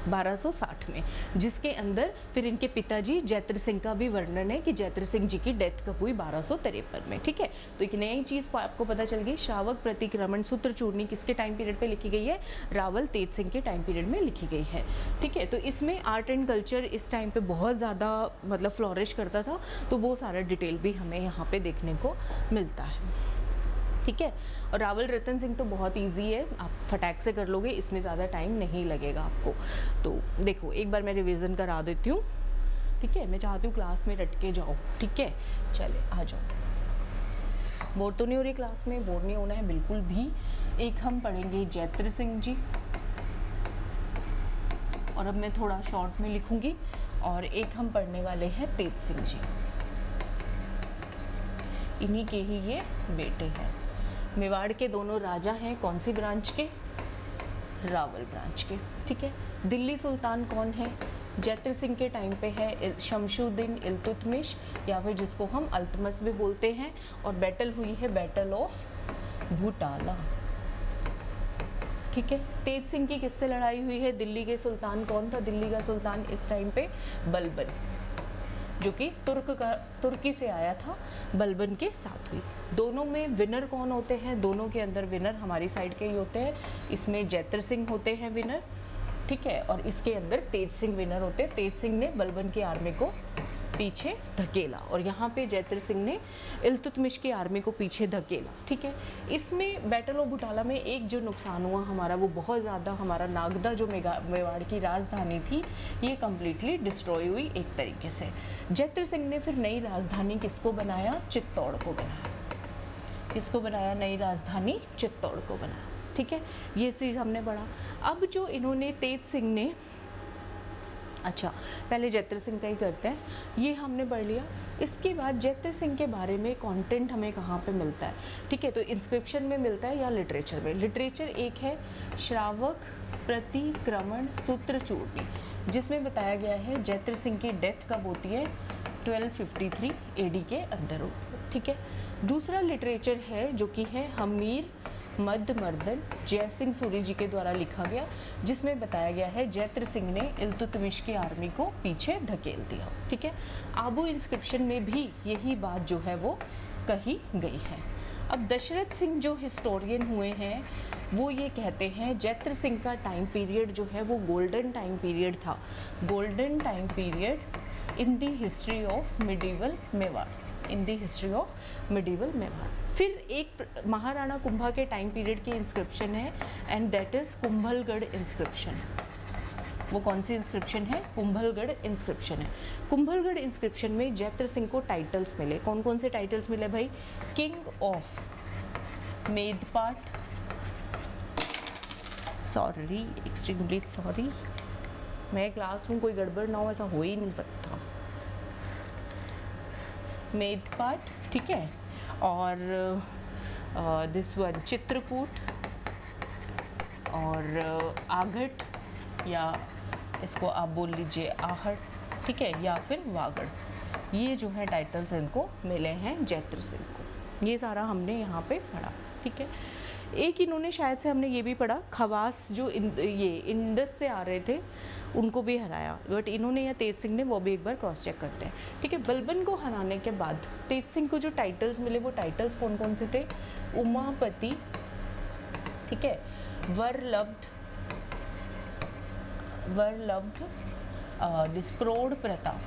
1260 में, जिसके अंदर फिर इनके पिताजी जैत्र सिंह का भी वर्णन है कि जैत्र सिंह जी की डेथ कब हुई? 1253 में। ठीक है, तो एक नई चीज़ आपको पता चल गई, श्रावक प्रतिक्रमण सूत्र चूर्णी किसके टाइम पीरियड पे लिखी गई है? रावल तेज सिंह के टाइम पीरियड में लिखी गई है। ठीक है, तो इसमें आर्ट एंड कल्चर इस टाइम पे बहुत ज़्यादा मतलब फ्लॉरिश करता था, तो वो सारा डिटेल भी हमें यहाँ पे देखने को मिलता है। ठीक है, और रावल रतन सिंह तो बहुत इजी है, आप फटाक से कर लोगे, इसमें ज़्यादा टाइम नहीं लगेगा आपको। तो देखो, एक बार मैं रिवीजन करा देती हूँ। ठीक है, मैं चाहती हूँ क्लास में रट के जाओ। ठीक है, चले आ जाओ। बोर तो नहीं हो रही क्लास में? बोर नहीं होना है बिल्कुल भी। एक हम पढ़ेंगे जैत्र सिंह जी, और अब मैं थोड़ा शॉर्ट में लिखूँगी, और एक हम पढ़ने वाले हैं तेज सिंह जी, इन्हीं के ही ये बेटे हैं। मेवाड़ के दोनों राजा हैं, कौन सी ब्रांच के? रावल ब्रांच के। ठीक है, दिल्ली सुल्तान कौन है? जैत्र सिंह के टाइम पे है शमशुद्दीन इल्तुतमिश, या फिर जिसको हम अल्तमस भी बोलते हैं, और बैटल हुई है बैटल ऑफ भूटाला। ठीक है, तेज सिंह की किससे लड़ाई हुई है? दिल्ली के सुल्तान, कौन था दिल्ली का सुल्तान इस टाइम पे? बलबन, जो कि तुर्की से आया था, बलबन के साथ हुई। दोनों में विनर कौन होते हैं? दोनों के अंदर विनर हमारी साइड के ही होते हैं। इसमें जैत्र सिंह होते हैं विनर, ठीक है, और इसके अंदर तेज सिंह विनर होते हैं। तेज सिंह ने बलबन की आर्मी को पीछे धकेला और यहाँ पे जैत्र सिंह ने इल्तुतमिश की आर्मी को पीछे धकेला। ठीक है, इसमें बैटल ऑफ भुटाला में एक जो नुकसान हुआ हमारा, वो बहुत ज़्यादा, हमारा नागदा जो मेवाड़ की राजधानी थी, ये कम्प्लीटली डिस्ट्रॉय हुई एक तरीके से। जैत्र सिंह ने फिर नई राजधानी किसको बनाया? चित्तौड़ को बनाया। किसको बनाया? नई राजधानी चित्तौड़ को बनाया। ठीक है, ये चीज़ हमने पढ़ा। अब जो इन्होंने तेज सिंह ने, अच्छा पहले जैत्र सिंह का ही करते हैं, ये हमने पढ़ लिया। इसके बाद जैत्र सिंह के बारे में कंटेंट हमें कहाँ पे मिलता है? ठीक है, तो इंस्क्रिप्शन में मिलता है या लिटरेचर में? लिटरेचर एक है श्रावक प्रतिक्रमण सूत्र चूर्णी, जिसमें बताया गया है जैत्र सिंह की डेथ कब होती है? 1253 AD के अंदर होती है। ठीक है, दूसरा लिटरेचर है जो कि है हमीर मद मर्दन जय सिंह सूरी जी के द्वारा लिखा गया, जिसमें बताया गया है जैत्र सिंह ने इल्तुतमिश की आर्मी को पीछे धकेल दिया। ठीक है, आबू इंस्क्रिप्शन में भी यही बात जो है वो कही गई है। अब दशरथ सिंह जो हिस्टोरियन हुए हैं, वो ये कहते हैं जैत्र सिंह का टाइम पीरियड जो है वो गोल्डन टाइम पीरियड था, golden time period in the history of medieval Mewar, in the history of medieval Mewar. फिर एक महाराणा कुंभा के टाइम पीरियड की इंस्क्रिप्शन है, and that is Kumbhalgarh inscription. वो कौन सी इंस्क्रिप्शन है? कुंभलगढ़ इंस्क्रिप्शन है। कुंभलगढ़ इंस्क्रिप्शन में जैत्र सिंह को टाइटल्स मिले। कौन कौन से टाइटल्स मिले भाई? King of Medpat, sorry extremely sorry, मैं क्लास में कोई गड़बड़ ना हो, ऐसा हो ही नहीं सकता। मेदपाट, ठीक है, और दिस वन चित्रकूट, और आघट, या इसको आप बोल लीजिए आहट, ठीक है, या फिर वागड़। ये जो है टाइटल्स इनको मिले हैं जैत्र सिंह को। ये सारा हमने यहाँ पे पढ़ा। ठीक है, एक इन्होंने शायद से हमने ये भी पढ़ा, खवास जो ये इंडस से आ रहे थे उनको भी हराया, बट इन्होंने या तेज सिंह ने, वो भी एक बार क्रॉस चेक करते हैं। ठीक है, बलबन को हराने के बाद तेज सिंह को जो टाइटल्स मिले, वो टाइटल्स कौन कौन से थे? उमापति, ठीक है, वरलब्ध, दिस प्रौढ़ प्रताप।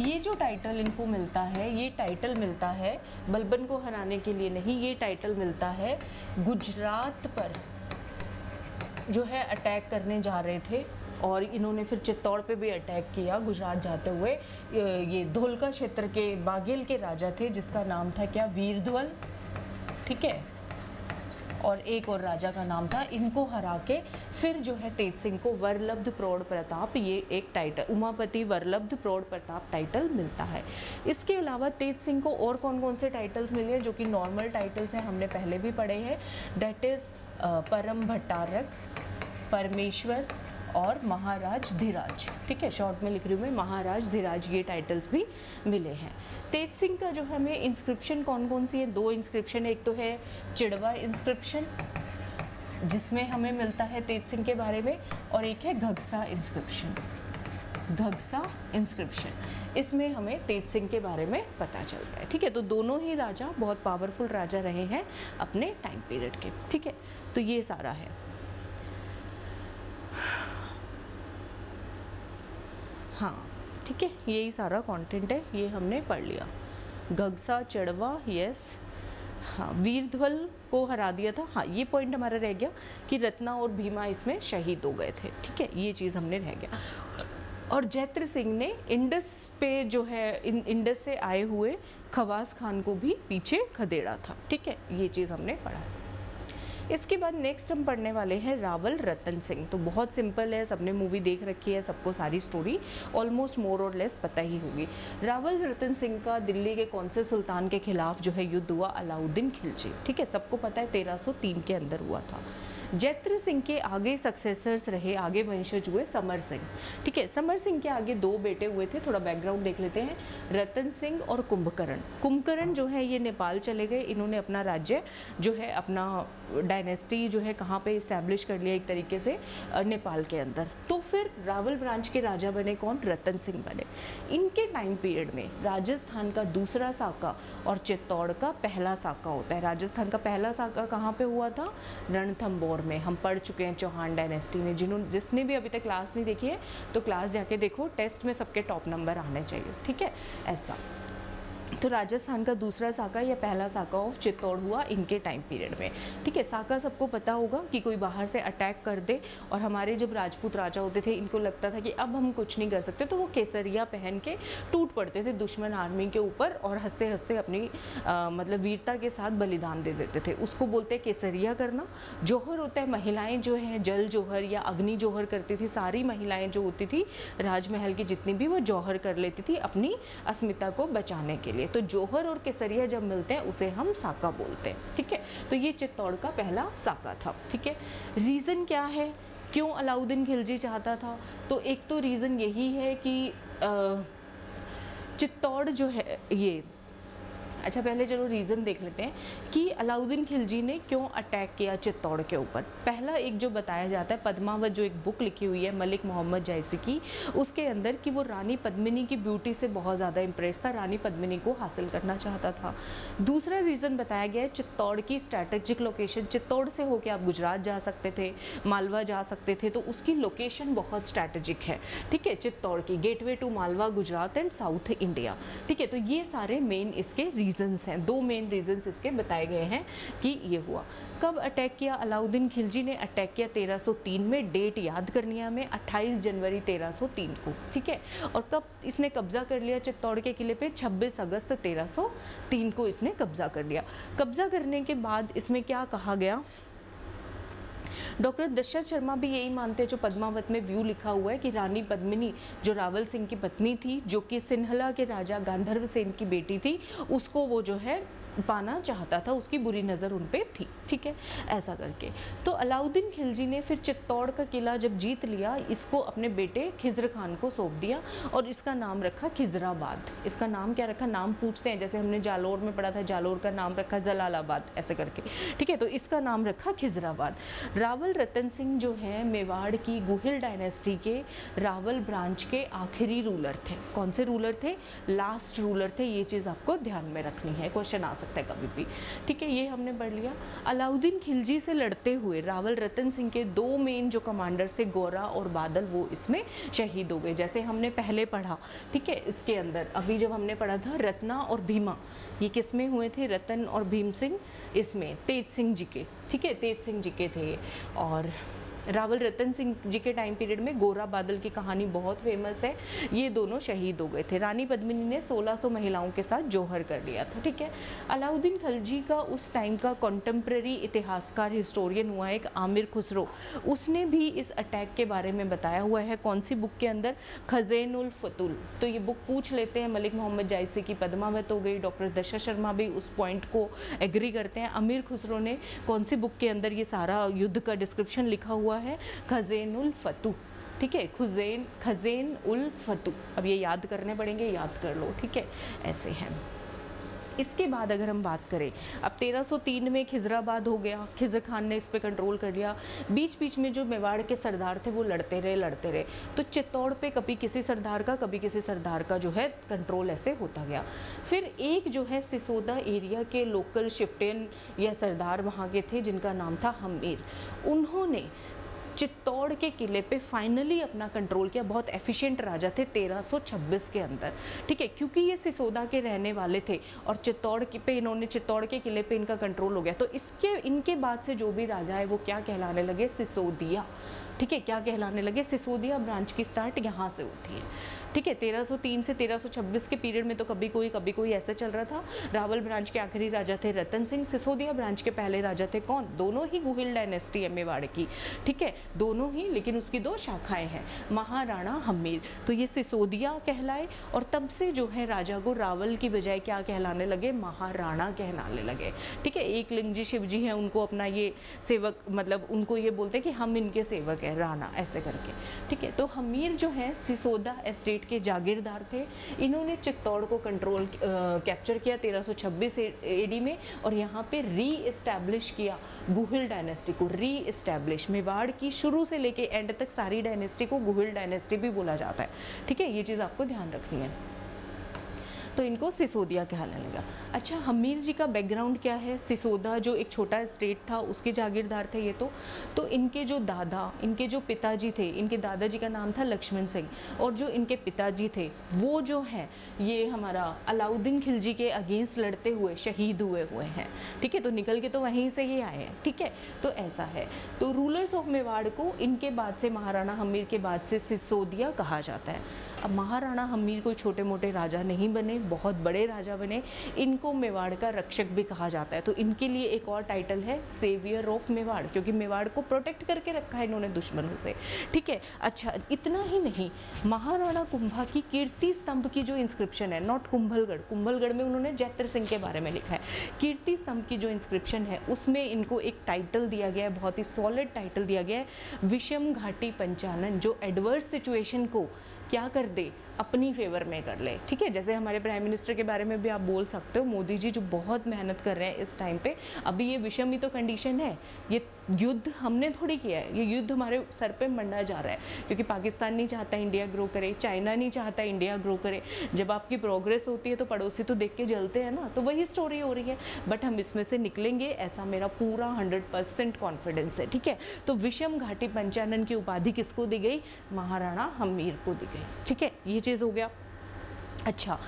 ये जो टाइटल इनको मिलता है, ये टाइटल मिलता है बलबन को हराने के लिए नहीं, ये टाइटल मिलता है गुजरात पर जो है अटैक करने जा रहे थे, और इन्होंने फिर चित्तौड़ पे भी अटैक किया गुजरात जाते हुए। ये धोलका क्षेत्र के बाघेल के राजा थे, जिसका नाम था क्या? वीरध्वल, ठीक है, और एक और राजा का नाम था। इनको हरा के फिर जो है तेज सिंह को वरलब्ध प्रौढ़ प्रताप, ये एक टाइटल, उमापति वरलब्ध प्रौढ़ प्रताप टाइटल मिलता है। इसके अलावा तेज सिंह को और कौन कौन से टाइटल्स मिले हैं, जो कि नॉर्मल टाइटल्स हैं, हमने पहले भी पढ़े हैं, दैट इज़ परम भट्टारक, परमेश्वर और महाराज धीराज। ठीक है, शॉर्ट में लिख रही हूँ मैं, महाराज धीराज, ये टाइटल्स भी मिले हैं। तेज सिंह का जो हमें इंस्क्रिप्शन कौन कौन सी है? दो इंस्क्रिप्शन, एक तो है चिड़वा इंस्क्रिप्शन, जिसमें हमें मिलता है तेज सिंह के बारे में, और एक है घगसा इंस्क्रिप्शन, घगसा इंस्क्रिप्शन, इसमें हमें तेज सिंह के बारे में पता चलता है। ठीक है, तो दोनों ही राजा बहुत पावरफुल राजा रहे हैं अपने टाइम पीरियड के। ठीक है, तो ये सारा है। हाँ ठीक है, यही सारा कंटेंट है, ये हमने पढ़ लिया। घगसा, चिड़वा, यस, हाँ, वीरध्वल को हरा दिया था। हाँ, ये पॉइंट हमारा रह गया कि रत्ना और भीमा इसमें शहीद हो गए थे। ठीक है, ये चीज़ हमने रह गया। और जैत्र सिंह ने इंडस पे जो है इंडस से आए हुए खवास खान को भी पीछे खदेड़ा था। ठीक है, ये चीज़ हमने पढ़ा। इसके बाद नेक्स्ट हम पढ़ने वाले हैं रावल रतन सिंह। तो बहुत सिंपल है, सबने मूवी देख रखी है, सबको सारी स्टोरी ऑलमोस्ट मोर और लेस पता ही होगी। रावल रतन सिंह का दिल्ली के कौन से सुल्तान के खिलाफ जो है युद्ध हुआ? अलाउद्दीन खिलजी। ठीक है, सबको पता है 1303 के अंदर हुआ था। जैत्र सिंह के आगे सक्सेसर्स रहे, आगे वंशज हुए समर सिंह। ठीक है, समर सिंह के आगे 2 बेटे हुए थे, थोड़ा बैकग्राउंड देख लेते हैं, रतन सिंह और कुंभकर्ण। कुंभकर्ण जो है ये नेपाल चले गए, इन्होंने अपना राज्य जो है, अपना डायनेस्टी जो है कहाँ पे इस्टेब्लिश कर लिया, एक तरीके से नेपाल के अंदर। तो फिर रावल ब्रांच के राजा बने कौन? रतन सिंह बने। इनके टाइम पीरियड में राजस्थान का दूसरा साका और चित्तौड़ का पहला साका होता है। राजस्थान का पहला साका कहाँ पे हुआ था? रणथंभौर में। हम पढ़ चुके हैं चौहान डायनेस्टी में। जिसने भी अभी तक क्लास नहीं देखी है तो क्लास जाके देखो, टेस्ट में सबके टॉप नंबर आने चाहिए। ठीक है, ऐसा। तो राजस्थान का दूसरा साका या पहला साका ऑफ चित्तौड़ हुआ इनके टाइम पीरियड में। ठीक है, साका सबको पता होगा कि कोई बाहर से अटैक कर दे, और हमारे जब राजपूत राजा होते थे इनको लगता था कि अब हम कुछ नहीं कर सकते, तो वो केसरिया पहन के टूट पड़ते थे दुश्मन आर्मी के ऊपर और हंसते हंसते अपनी मतलब वीरता के साथ बलिदान दे देते थे। उसको बोलते हैं केसरिया करना। जौहर होता है, महिलाएं जो हैं जल जौहर या अग्नि जौहर करती थी। सारी महिलाएं जो होती थी राजमहल की जितनी भी, वो जौहर कर लेती थी अपनी अस्मिता को बचाने के लिए। तो जौहर और केसरिया जब मिलते हैं उसे हम साका बोलते हैं। ठीक है, तो ये चित्तौड़ का पहला साका था। ठीक है, रीज़न क्या है, क्यों अलाउद्दीन खिलजी चाहता था? तो एक तो रीज़न यही है कि चित्तौड़ जो है ये, अच्छा पहले चलो रीज़न देख लेते हैं कि अलाउद्दीन खिलजी ने क्यों अटैक किया चित्तौड़ के ऊपर। पहला एक जो बताया जाता है, पद्मावत जो एक बुक लिखी हुई है मलिक मोहम्मद जायसी की, उसके अंदर कि वो रानी पद्मिनी की ब्यूटी से बहुत ज़्यादा इम्प्रेस था, रानी पद्मिनी को हासिल करना चाहता था। दूसरा रीज़न बताया गया है चित्तौड़ की स्ट्रैटेजिक लोकेशन। चित्तौड़ से होकर आप गुजरात जा सकते थे, मालवा जा सकते थे, तो उसकी लोकेशन बहुत स्ट्रैटेजिक है। ठीक है, चित्तौड़ की gateway to Malwa, Gujarat and South India. ठीक है, तो ये सारे मेन इसके रीजंस हैं। 2 मेन रीजंस इसके बताए गए हैं कि ये हुआ। कब अटैक किया अलाउद्दीन खिलजी ने? अटैक किया 1303 में, डेट याद करनी है हमें, 28 जनवरी 1303 को। ठीक है, और कब इसने कब्जा कर लिया चित्तौड़ के किले पे? 26 अगस्त 1303 को इसने कब्जा कर लिया। कब्जा करने के बाद इसमें क्या कहा गया? डॉक्टर दशरथ शर्मा भी यही मानते हैं, जो पद्मावत में व्यू लिखा हुआ है, कि रानी पद्मिनी जो रावल सिंह की पत्नी थी, जो कि सिन्हला के राजा गांधर्व सेन की बेटी थी, उसको वो जो है पाना चाहता था, उसकी बुरी नज़र उन पे थी। ठीक है, ऐसा करके तो अलाउद्दीन खिलजी ने फिर चित्तौड़ का किला जब जीत लिया, इसको अपने बेटे खिज़्र खान को सौंप दिया और इसका नाम रखा खिज़राबाद। इसका नाम क्या रखा? नाम पूछते हैं, जैसे हमने जालोर में पढ़ा था, जालोर का नाम रखा जलालाबाद, ऐसे करके। ठीक है, तो इसका नाम रखा खिज़राबाद। रावल रतन सिंह जो है मेवाड़ की गुहिल डायनेस्टी के रावल ब्रांच के आखिरी रूलर थे। कौन से रूलर थे? लास्ट रूलर थे। ये चीज़ आपको ध्यान में रखनी है, क्वेश्चन आ सकता है कभी भी। ठीक है, ये हमने पढ़ लिया। अलाउद्दीन खिलजी से लड़ते हुए रावल रतन सिंह के 2 मेन जो कमांडर थे, गोरा और बादल, वो इसमें शहीद हो गए, जैसे हमने पहले पढ़ा। ठीक है, इसके अंदर अभी जब हमने पढ़ा था रत्ना और भीमा, ये किस में हुए थे? रतन और भीम सिंह, इसमें तेज सिंह जी के। ठीक है, तेज सिंह जी के थे। और रावल रतन सिंह जी के टाइम पीरियड में गोरा बादल की कहानी बहुत फेमस है, ये दोनों शहीद हो गए थे। रानी पद्मिनी ने 1600 महिलाओं के साथ जौहर कर लिया था। ठीक है, अलाउद्दीन खिलजी का उस टाइम का कॉन्टेम्प्रेरी इतिहासकार हिस्टोरियन हुआ एक आमिर खुसरो, उसने भी इस अटैक के बारे में बताया हुआ है। कौन सी बुक के अंदर? खज़ेनुल फतूल। तो ये बुक पूछ लेते हैं, मलिक मोहम्मद जायसी की पद्मावत हो गई, डॉक्टर दशरथ शर्मा भी उस पॉइंट को एग्री करते हैं। आमिर खुसरो ने कौन सी बुक के अंदर ये सारा युद्ध का डिस्क्रिप्शन लिखा हुआ है? खज़ेनुल फतू। ठीक है, खज़ेन उल फतू। अब ये याद करने पड़ेंगे, याद कर लो। ठीक है, ऐसे हैं। इसके बाद अगर हम बात करें, अब 1303 में खिज़राबाद हो गया, खिज़्र खान ने इस पे कंट्रोल कर लिया। बीच बीच में जो मेवाड़ के सरदार थे वो लड़ते रहे। तो चित्तौड़ पे कभी किसी सरदार का, कभी किसी सरदार का जो है कंट्रोल ऐसे होता गया। फिर एक जो है सिसोदा एरिया के लोकल शिफ्टियन या सरदार वहाँ के थे, जिनका नाम था हमीर। उन्होंने चित्तौड़ के किले पे फाइनली अपना कंट्रोल किया। बहुत एफिशिएंट राजा थे 1326 के अंदर। ठीक है, क्योंकि ये सिसोदा के रहने वाले थे और चित्तौड़ के किले पे इनका कंट्रोल हो गया, तो इनके बाद से जो भी राजा है वो क्या कहलाने लगे? सिसोदिया। ठीक है, क्या कहलाने लगे? सिसोदिया ब्रांच की स्टार्ट यहाँ से होती है। ठीक है। 1303 से 1326 के पीरियड में तो कभी कोई ऐसा चल रहा था। रावल ब्रांच के आखिरी राजा थे रतन सिंह। सिसोदिया ब्रांच के पहले राजा थे कौन? दोनों ही गुहिल डायनेस्टी है मेवाड़ की, ठीक है, दोनों ही, लेकिन उसकी दो शाखाएं हैं, महाराणा हम्मीर। तो ये सिसोदिया कहलाए और तब से जो है राजा को रावल की बजाय क्या कहलाने लगे? महाराणा कहलाने लगे, ठीक है। एक लिंग जी शिव जी हैं, उनको अपना ये सेवक, मतलब उनको ये बोलते हैं कि हम इनके सेवक हैं, राणा, ऐसे करके, ठीक है। तो हमीर जो है सिसोदा एस्टेट के जागीरदार थे। इन्होंने चित्तौड़ को कैप्चर किया 1326 एडी में और यहाँ पे री इस्टेब्लिश किया गुहिल डायनेस्टी को, री इस्टेब्लिश। मेवाड़ की शुरू से लेके एंड तक सारी डायनेस्टी को गुहिल डायनेस्टी भी बोला जाता है, ठीक है। ये चीज़ आपको ध्यान रखनी है। तो इनको सिसोदिया कहलाने लगा। अच्छा, हमीर जी का बैकग्राउंड क्या है? सिसोदा जो एक छोटा स्टेट था उसके जागीरदार थे ये तो इनके जो दादा, इनके जो पिताजी थे, इनके दादाजी का नाम था लक्ष्मण सिंह और जो इनके पिताजी थे वो जो है ये हमारा अलाउद्दीन खिलजी के अगेंस्ट लड़ते हुए शहीद हुए हैं, ठीक है। तो निकल के तो वहीं से ही आए हैं, ठीक है। तो ऐसा है। तो रूलर्स ऑफ मेवाड़ को इनके बाद से, महाराणा हमीर के बाद से सिसोदिया कहा जाता है। अब महाराणा हमीर कोई छोटे मोटे राजा नहीं बने, बहुत बड़े राजा बने। इनको मेवाड़ का रक्षक भी कहा जाता है। तो इनके लिए एक और टाइटल है सेवियर ऑफ मेवाड़, क्योंकि मेवाड़ को प्रोटेक्ट करके रखा है इन्होंने दुश्मनों से, ठीक है। अच्छा, इतना ही नहीं, महाराणा कुंभा की कीर्ति स्तंभ की जो इंस्क्रिप्शन है, नॉट कुंभलगढ़, कुंभलगढ़ में उन्होंने जैत्र सिंह के बारे में लिखा है, कीर्ति स्तंभ की जो इंस्क्रिप्शन है उसमें इनको एक टाइटल दिया गया है, बहुत ही सॉलिड टाइटल दिया गया है, विषम घाटी पंचानन, जो एडवर्स सिचुएशन को क्या कर दे, अपनी फेवर में कर ले, ठीक है। जैसे हमारे प्राइम मिनिस्टर के बारे में भी आप बोल सकते हो, मोदी जी जो बहुत मेहनत कर रहे हैं इस टाइम पे। अभी ये विषम ही तो कंडीशन है, ये युद्ध हमने थोड़ी किया है, ये युद्ध हमारे सर पे मंडा जा रहा है, क्योंकि पाकिस्तान नहीं चाहता इंडिया ग्रो करे, चाइना नहीं चाहता इंडिया ग्रो करे। जब आपकी प्रोग्रेस होती है तो पड़ोसी तो देख के जलते हैं ना, तो वही स्टोरी हो रही है। बट हम इसमें से निकलेंगे, ऐसा मेरा पूरा 100% कॉन्फिडेंस है, ठीक है। तो विषम घाटी पंचानन की उपाधि किसको दी गई? महाराणा हमीर को दी गई, ठीक है। ये चीज़ हो गया। अच्छा,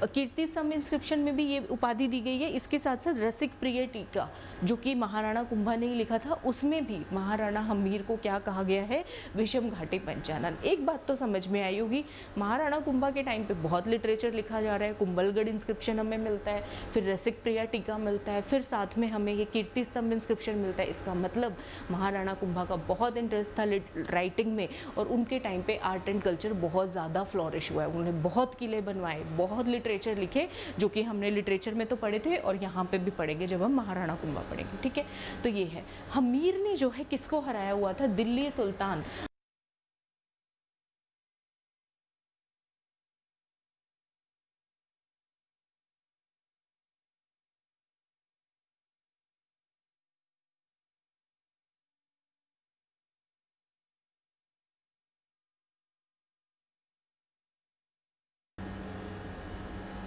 कीर्ति स्तंभ इंस्क्रिप्शन में भी ये उपाधि दी गई है। इसके साथ साथ रसिक प्रिय टीका, जो कि महाराणा कुंभा ने ही लिखा था, उसमें भी महाराणा हमीर को क्या कहा गया है? विषम घाटी पंचानन। एक बात तो समझ में आई होगी, महाराणा कुंभा के टाइम पे बहुत लिटरेचर लिखा जा रहा है, कुंभलगढ़ इंस्क्रिप्शन हमें मिलता है, फिर रसिक प्रिय टीका मिलता है, फिर साथ में हमें ये कीर्ति स्तंभ इंस्क्रिप्शन मिलता है। इसका मतलब महाराणा कुंभा का बहुत इंटरेस्ट था राइटिंग में और उनके टाइम पे आर्ट एंड कल्चर बहुत ज़्यादा फ्लॉरिश हुआ है। उन्होंने बहुत किले बनवाए, बहुत लिटरेचर लिखे, जो कि हमने लिटरेचर में तो पढ़े थे और यहाँ पे भी पढ़ेंगे जब हम महाराणा कुंभा पढ़ेंगे, ठीक है। तो ये है, हमीर ने जो है किसको हराया हुआ था? दिल्ली सुल्तान।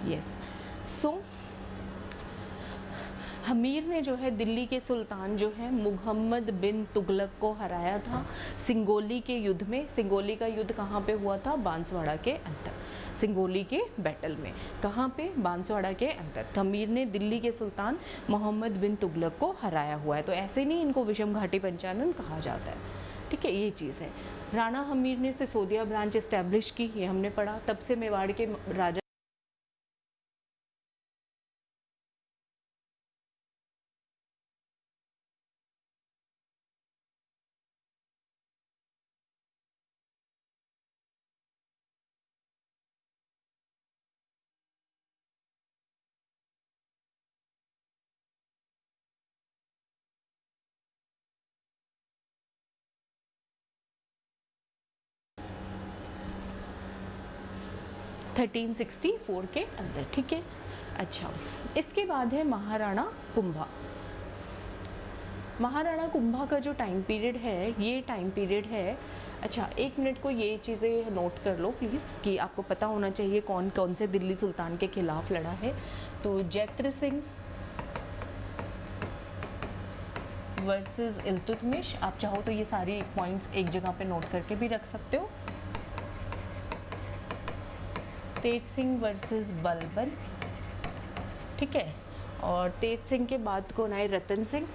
यस, सो हमीर ने जो है दिल्ली के सुल्तान जो है मुहम्मद बिन तुगलक को हराया था सिंगोली के युद्ध में। सिंगोली का युद्ध कहाँ पे हुआ था? बांसवाड़ा के अंदर, सिंगोली के बैटल में। कहाँ पे? बांसवाड़ा के अंदर। हमीर ने दिल्ली के सुल्तान मोहम्मद बिन तुगलक को हराया हुआ है। तो ऐसे नहीं इनको विषम घाटी पंचानन कहा जाता है, ठीक है। ये चीज़ है। राणा हमीर ने सिसोदिया ब्रांच इस्टेब्लिश की, ये हमने पढ़ा। तब से मेवाड़ के राजा थर्टीन 1364 के अंदर, ठीक है। अच्छा, इसके बाद है महाराणा कुंभा। महाराणा कुंभा का जो टाइम पीरियड है, ये टाइम पीरियड है, अच्छा एक मिनट को ये चीज़ें नोट कर लो प्लीज़, कि आपको पता होना चाहिए कौन कौन से दिल्ली सुल्तान के खिलाफ लड़ा है। तो जैत्र सिंह वर्सेस इल्तुतमिश। आप चाहो तो ये सारी पॉइंट्स एक जगह पे नोट करके भी रख सकते हो। तेज सिंह वर्सेस बलबन, ठीक है। और तेज सिंह के बाद कौन आए? रतन सिंह।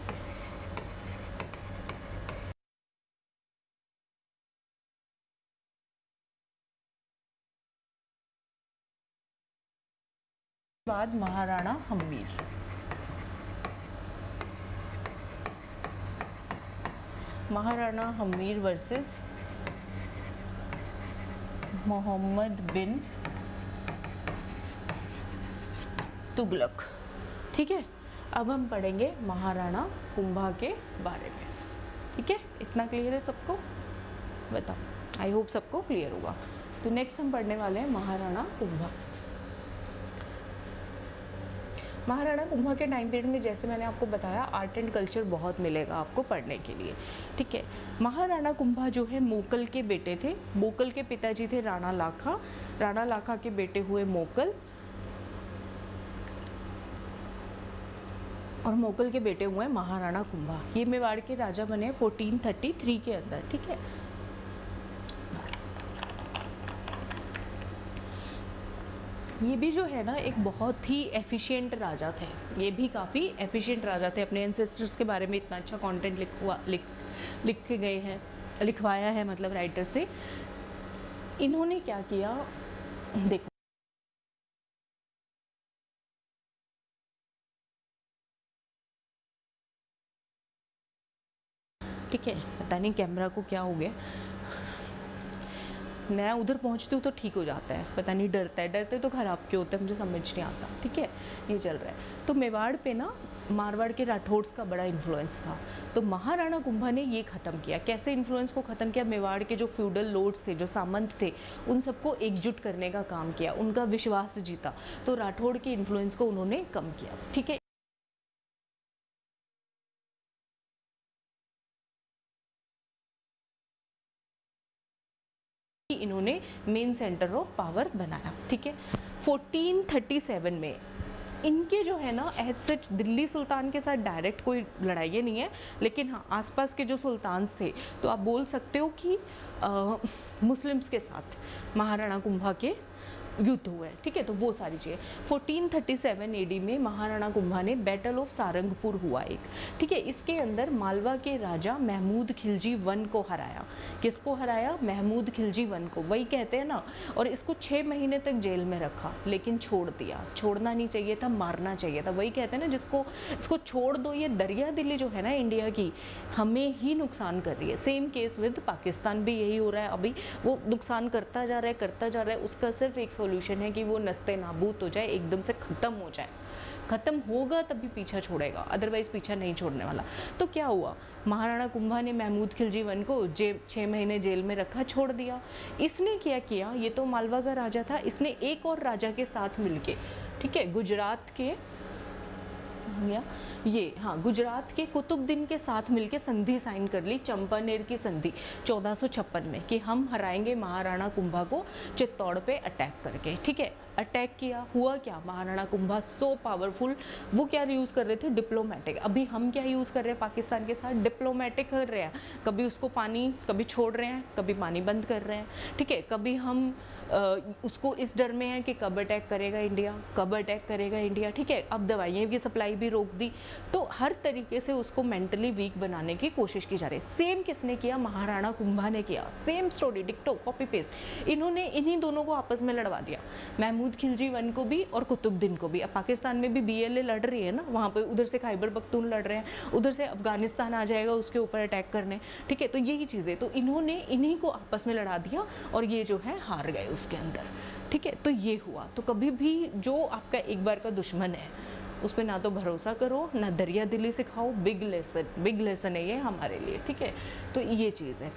बाद महाराणा हम्मीर। महाराणा हम्मीर वर्सेस मोहम्मद बिन तुगलक। ठीक है, अब हम पढ़ेंगे महाराणा कुंभा के बारे में। ठीक है, इतना क्लियर है सबको? बताओ, आई होप सबको क्लियर होगा। तो नेक्स्ट हम पढ़ने वाले हैं महाराणा कुंभा। महाराणा कुंभा के टाइम पीरियड में जैसे मैंने आपको बताया आर्ट एंड कल्चर बहुत मिलेगा आपको पढ़ने के लिए। ठीक है, महाराणा कुंभा जो है मोकल के बेटे थे। मोकल के पिताजी थे राणा लाखा, राणा लाखा के बेटे हुए मोकल, और मोकल के बेटे हुए महाराणा कुंभा। ये मेवाड़ के राजा बने 1433 के अंदर। ठीक है, ये भी जो है ना एक बहुत ही एफिशिएंट राजा थे। ये भी काफ़ी एफिशिएंट राजा थे। अपने एंसेस्टर्स के बारे में इतना अच्छा कंटेंट लिख के गए हैं, लिखवाया है मतलब राइटर से। इन्होंने क्या किया, देखो ठीक है, पता नहीं कैमरा को क्या हो गया, मैं उधर पहुंचती हूँ तो ठीक हो जाता है, पता नहीं डरता है, डरते तो खराब क्यों होता है मुझे समझ नहीं आता। ठीक है, ये चल रहा है। तो मेवाड़ पे ना मारवाड़ के राठौड़्स का बड़ा इन्फ्लुएंस था। तो महाराणा कुंभा ने ये ख़त्म किया। कैसे इन्फ्लुएंस को ख़त्म किया? मेवाड़ के जो फ्यूडल लॉर्ड्स थे, जो सामंत थे, उन सबको एकजुट करने का काम किया, उनका विश्वास जीता। तो राठौड़ के इन्फ्लुएंस को उन्होंने कम किया। ठीक है, इन्होंने मेन सेंटर ऑफ पावर बनाया। ठीक है, 1437 में इनके जो है ना अहद से दिल्ली सुल्तान के साथ डायरेक्ट कोई लड़ाई नहीं है, लेकिन हाँ आसपास के जो सुल्तान्स थे, तो आप बोल सकते हो कि मुस्लिम्स के साथ महाराणा कुंभा के युद्ध हुए। ठीक है, तो वो सारी चीज़ें 1437 एडी में महाराणा कुंभा ने बैटल ऑफ सारंगपुर हुआ एक। ठीक है, इसके अंदर मालवा के राजा महमूद खिलजी वन को हराया। किसको हराया? महमूद खिलजी वन को, वही कहते हैं ना। और इसको 6 महीने तक जेल में रखा, लेकिन छोड़ दिया। छोड़ना नहीं चाहिए था, मारना चाहिए था। वही कहते हैं ना, जिसको इसको छोड़ दो, ये दरिया दिल्ली जो है ना इंडिया की, हमें ही नुकसान कर रही है। सेम केस विद पाकिस्तान भी यही हो रहा है। अभी वो नुकसान करता जा रहा है, करता जा रहा है। उसका सिर्फ एक सोल्यूशन है कि वो नस्ते नाबूद हो जाए, एकदम से ख़त्म हो जाए। ख़त्म होगा तभी पीछा छोड़ेगा, अदरवाइज़ पीछा नहीं छोड़ने वाला। तो क्या हुआ, महाराणा कुंभा ने महमूद खिलजी वन को 6 महीने जेल में रखा, छोड़ दिया। इसने क्या किया, ये तो मालवा का राजा था, इसने एक और राजा के साथ मिलके, ठीक है, गुजरात के गुजरात के कुतुबुद्दीन के साथ मिलके संधि साइन कर ली, चंपानेर की संधि 1456 में, कि हम हराएंगे महाराणा कुंभा को चित्तौड़ पे अटैक करके। ठीक है, अटैक किया। हुआ क्या, महाराणा कुंभा सो पावरफुल, वो क्या यूज़ कर रहे थे? डिप्लोमेटिक। अभी हम क्या यूज़ कर रहे हैं पाकिस्तान के साथ? डिप्लोमेटिक कर रहे हैं। कभी उसको पानी, कभी छोड़ रहे हैं, कभी पानी बंद कर रहे हैं। ठीक है, कभी हम उसको इस डर में है कि कब अटैक करेगा इंडिया, कब अटैक करेगा इंडिया। ठीक है, अब दवाइयों की सप्लाई भी रोक दी। तो हर तरीके से उसको मेंटली वीक बनाने की कोशिश की जा रही है। सेम किसने किया? महाराणा कुंभा ने किया। सेम स्टोरी, डिक्टो, कॉपी पेस्ट। इन्होंने इन्हीं दोनों को आपस में लड़वा दिया, महमूद खिलजी वन को भी और कुतुबुद्दीन को भी। अब पाकिस्तान में भी BLA लड़ रही है ना, वहाँ पे उधर से खैबर पख्तून लड़ रहे हैं, उधर से अफगानिस्तान आ जाएगा उसके ऊपर अटैक करने। ठीक है, तो यही चीज़ें, तो इन्होंने इन्हीं को आपस में लड़ा दिया और ये जो है हार गए उसके अंदर। ठीक है, तो ये हुआ। तो कभी भी जो आपका एक बार का दुश्मन है उस पर ना तो भरोसा करो, ना दरिया दिली सिखाओ। बिग लेसन है ये हमारे लिए। ठीक है, तो ये चीज़ है।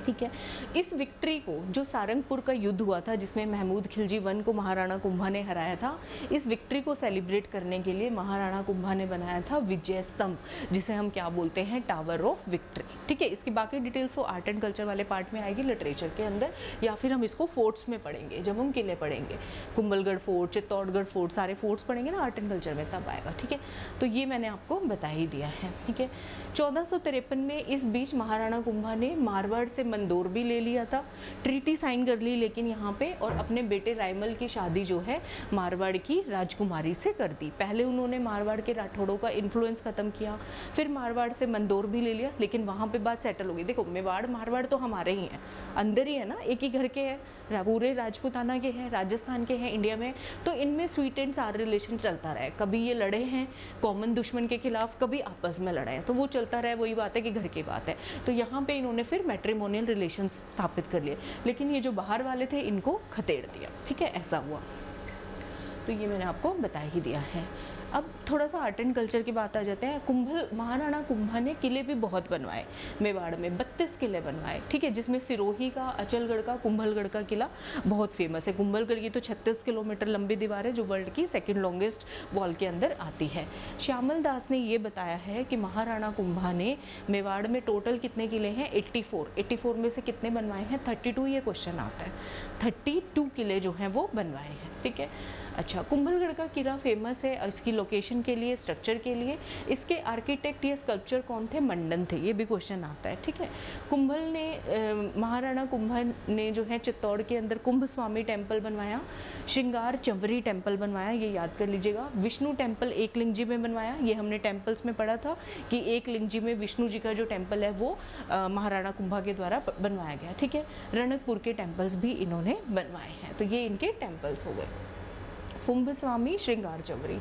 ठीक है, इस विक्ट्री को, जो सारंगपुर का युद्ध हुआ था जिसमें महमूद खिलजी वन को महाराणा कुंभा ने हराया था, इस विक्ट्री को सेलिब्रेट करने के लिए महाराणा कुंभा ने बनाया था विजय स्तंभ, जिसे हम क्या बोलते हैं? Tower of victory. ठीक है, इसकी बाकी डिटेल्स तो आर्ट एंड कल्चर वाले पार्ट में आएगी, लिटरेचर के अंदर, या फिर हम इसको फोर्ट्स में पढ़ेंगे जब हम किले पढ़ेंगे। कुंभलगढ़ फोर्ट, चित्तौड़गढ़ फोर्ट, सारे फोर्ट्स पढ़ेंगे ना आर्ट एंड कल्चर में, तब आएगा। ठीक है, तो ये मैंने आपको बता ही दिया है। ठीक है, 1453 में इस बीच महाराणा कुंभा ने मारवाड़ से मंदोर भी ले लिया था, ट्रीटी साइन कर ली लेकिन यहाँ पे, और अपने बेटे रायमल की शादी जो है मारवाड़ की राजकुमारी से कर दी। पहले उन्होंने मारवाड़ के राठौड़ों का इन्फ्लुएंस खत्म किया, फिर मारवाड़ से मंदोर भी ले लिया, लेकिन वहाँ पे बात सेटल हो गई। देखो मेवाड़ मारवाड़ तो हमारे ही हैं, अंदर ही है ना, एक ही घर के हैं, पूरे राजपूताना के हैं, राजस्थान के हैं इंडिया में, तो इनमें स्वीट एंड सार रिलेशन चलता रहा है। कभी ये लड़े हैं कॉमन दुश्मन के खिलाफ, कभी आपस में लड़े हैं, तो वो चलता रहा है, वही बात है कि घर की बात है। तो यहाँ पे इन्होंने फिर मैट्रिमोनियल रिलेशन स्थापित कर लिए, लेकिन ये जो बाहर वाले थे इनको खतेड़ दिया, ठीक है, ऐसा हुआ। तो ये मैंने आपको बता ही दिया है। अब थोड़ा सा आर्ट एंड कल्चर की बात आ जाते हैं। कुंभल, महाराणा कुंभा ने किले भी बहुत बनवाए मेवाड़ में, 32 किले बनवाए, ठीक है, जिसमें सिरोही का, अचलगढ़ का, कुंभलगढ़ का किला बहुत फेमस है। कुंभलगढ़ की तो 36 किलोमीटर लंबी दीवार है जो वर्ल्ड की सेकंड लॉन्गेस्ट वॉल के अंदर आती है। श्यामल दास ने ये बताया है कि महाराणा कुंभा ने मेवाड़ में टोटल कितने किले हैं, 84 में से कितने बनवाए हैं, 32, ये क्वेश्चन आता है, 32 किले जो हैं वो बनवाए हैं, ठीक है। अच्छा, कुंभलगढ़ का किला फेमस है इसकी लोकेशन के लिए, स्ट्रक्चर के लिए। इसके आर्किटेक्ट या स्कल्पचर कौन थे, मंडन थे, ये भी क्वेश्चन आता है, ठीक है। कुंभल ने महाराणा कुंभा ने जो है चित्तौड़ के अंदर कुंभ स्वामी टेम्पल बनवाया, श्रृंगार चंवरी टेम्पल बनवाया, ये याद कर लीजिएगा। विष्णु टेम्पल एकलिंगजी में बनवाया, ये हमने टेम्पल्स में पढ़ा था कि एकलिंगजी में विष्णु जी का जो टेम्पल है वो महाराणा कुंभा के द्वारा बनवाया गया, ठीक है। रणकपुर के टेम्पल्स भी इन्होंने बनवाए हैं, तो ये इनके टेम्पल्स हो गए। कुंभ स्वामी श्रृंगार चंवरी,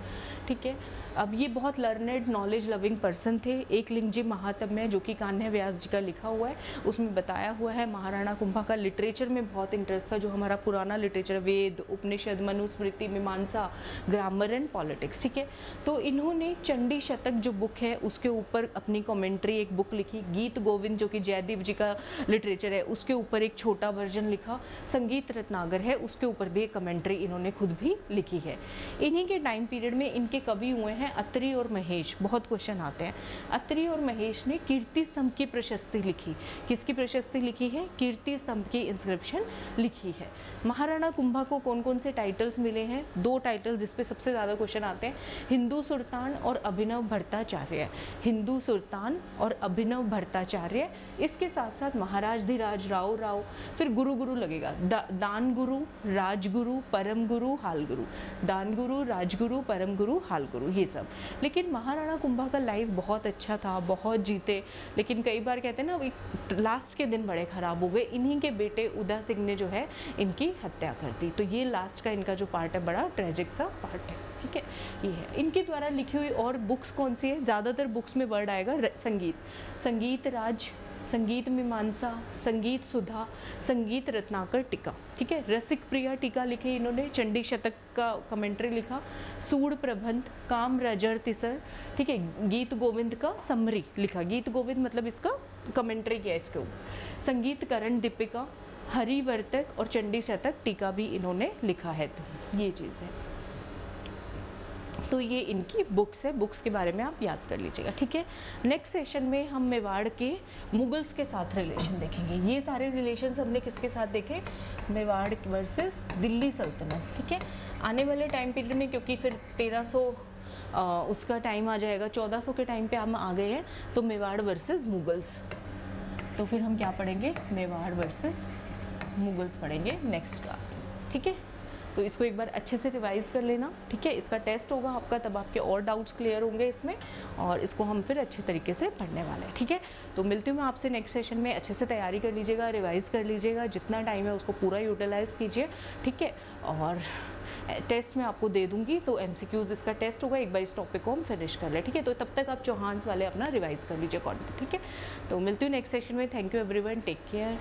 ठीक है। अब ये बहुत लर्नेड नॉलेज लविंग पर्सन थे। एकलिंगजी महात्म्य जो कि कान्ह व्यास जी का लिखा हुआ है, उसमें बताया हुआ है महाराणा कुंभा का लिटरेचर में बहुत इंटरेस्ट था, जो हमारा पुराना लिटरेचर, वेद, उपनिषद, मनुस्मृति, मीमांसा, ग्रामर एंड पॉलिटिक्स, ठीक है। तो इन्होंने चंडी शतक जो बुक है उसके ऊपर अपनी कमेंट्री, एक बुक लिखी। गीत गोविंद जो कि जयदेव जी का लिटरेचर है उसके ऊपर एक छोटा वर्जन लिखा। संगीत रत्नागर है उसके ऊपर भी एक कमेंट्री इन्होंने खुद भी लिखी है। इन्हीं के टाइम पीरियड में इनके कवि हुए हैं अत्रि और महेश, बहुत क्वेश्चन आते हैं। अत्रि और महेश ने कीर्ति स्तंभ की प्रशस्ति लिखी। किसकी प्रशस्ति लिखी है, कीर्ति स्तंभ की इंस्क्रिप्शन लिखी है। महाराणा कुंभा को कौन कौन से टाइटल्स मिले हैं, 2 टाइटल जिस पे सबसे ज़्यादा क्वेश्चन आते हैं, हिंदू सुल्तान और अभिनव भट्टाचार्य। हिंदू सुल्तान और अभिनव भट्टाचार्य, इसके साथ साथ महाराज धीराज राव राव, फिर गुरु गुरु लगेगा, दान गुरु, राजगुरु, परम गुरु, हाल गुरु, दान गुरु, राजगुरु, परम गुरु, हाल गुरु, ये सब। लेकिन महाराणा कुंभा का लाइफ बहुत अच्छा था, बहुत जीते, लेकिन कई बार कहते हैं ना लास्ट के दिन बड़े खराब हो गए। इन्हीं के बेटे उदय सिंह ने जो है इनकी हत्या कर दी। तो ये लास्ट का इनका जो पार्ट है बड़ा ट्रेजिक सा पार्ट है, ठीक है। ये है इनके द्वारा लिखी हुई। और बुक्स कौन सी है, ज़्यादातर बुक्स में वर्ड आएगा संगीत, संगीत राज, संगीत मीमांसा, संगीत सुधा, संगीत रत्नाकर टीका, ठीक है। रसिक प्रिया टीका लिखी इन्होंने, चंडी शतक का कमेंट्री लिखा, सूड प्रबंध, काम रजर तिसर, ठीक है। गीत गोविंद का समरी लिखा, गीत गोविंद मतलब इसका कमेंट्री किया इसके ऊपर। संगीत करण दीपिका, हरिवर्तक और चंडी शतक टीका भी इन्होंने लिखा है। तो ये चीज़ है। तो ये इनकी बुक्स है, बुक्स के बारे में आप याद कर लीजिएगा, ठीक है। नेक्स्ट सेशन में हम मेवाड़ के मुगल्स के साथ रिलेशन देखेंगे। ये सारे रिलेशंस हमने किसके साथ देखे, मेवाड़ वर्सेस दिल्ली सल्तनत, ठीक है। आने वाले टाइम पीरियड में, क्योंकि फिर 1300 उसका टाइम आ जाएगा, 1400 के टाइम पे हम आ गए हैं, तो मेवाड़ वर्सेस मुगल्स, तो फिर हम क्या पढ़ेंगे, मेवाड़ वर्सेस मुगल्स पढ़ेंगे नेक्स्ट क्लास में, ठीक है। तो इसको एक बार अच्छे से रिवाइज़ कर लेना, ठीक है। इसका टेस्ट होगा आपका, तब आपके और डाउट्स क्लियर होंगे इसमें, और इसको हम फिर अच्छे तरीके से पढ़ने वाले हैं, ठीक है। तो मिलती हूँ मैं आपसे नेक्स्ट सेशन में। अच्छे से तैयारी कर लीजिएगा, रिवाइज़ कर लीजिएगा, जितना टाइम है उसको पूरा यूटिलाइज़ कीजिए, ठीक है। और टेस्ट में आपको दे दूँगी, तो MCQs इसका टेस्ट होगा, एक बार इस टॉपिक को हम फिनिश कर लें, ठीक है। तो तब तक आप चौहान्स वाले अपना रिवाइज़ कर लीजिए कॉन्टेंट, ठीक है। तो मिलती हूँ नेक्स्ट सेशन में। Thank you everyone, take care.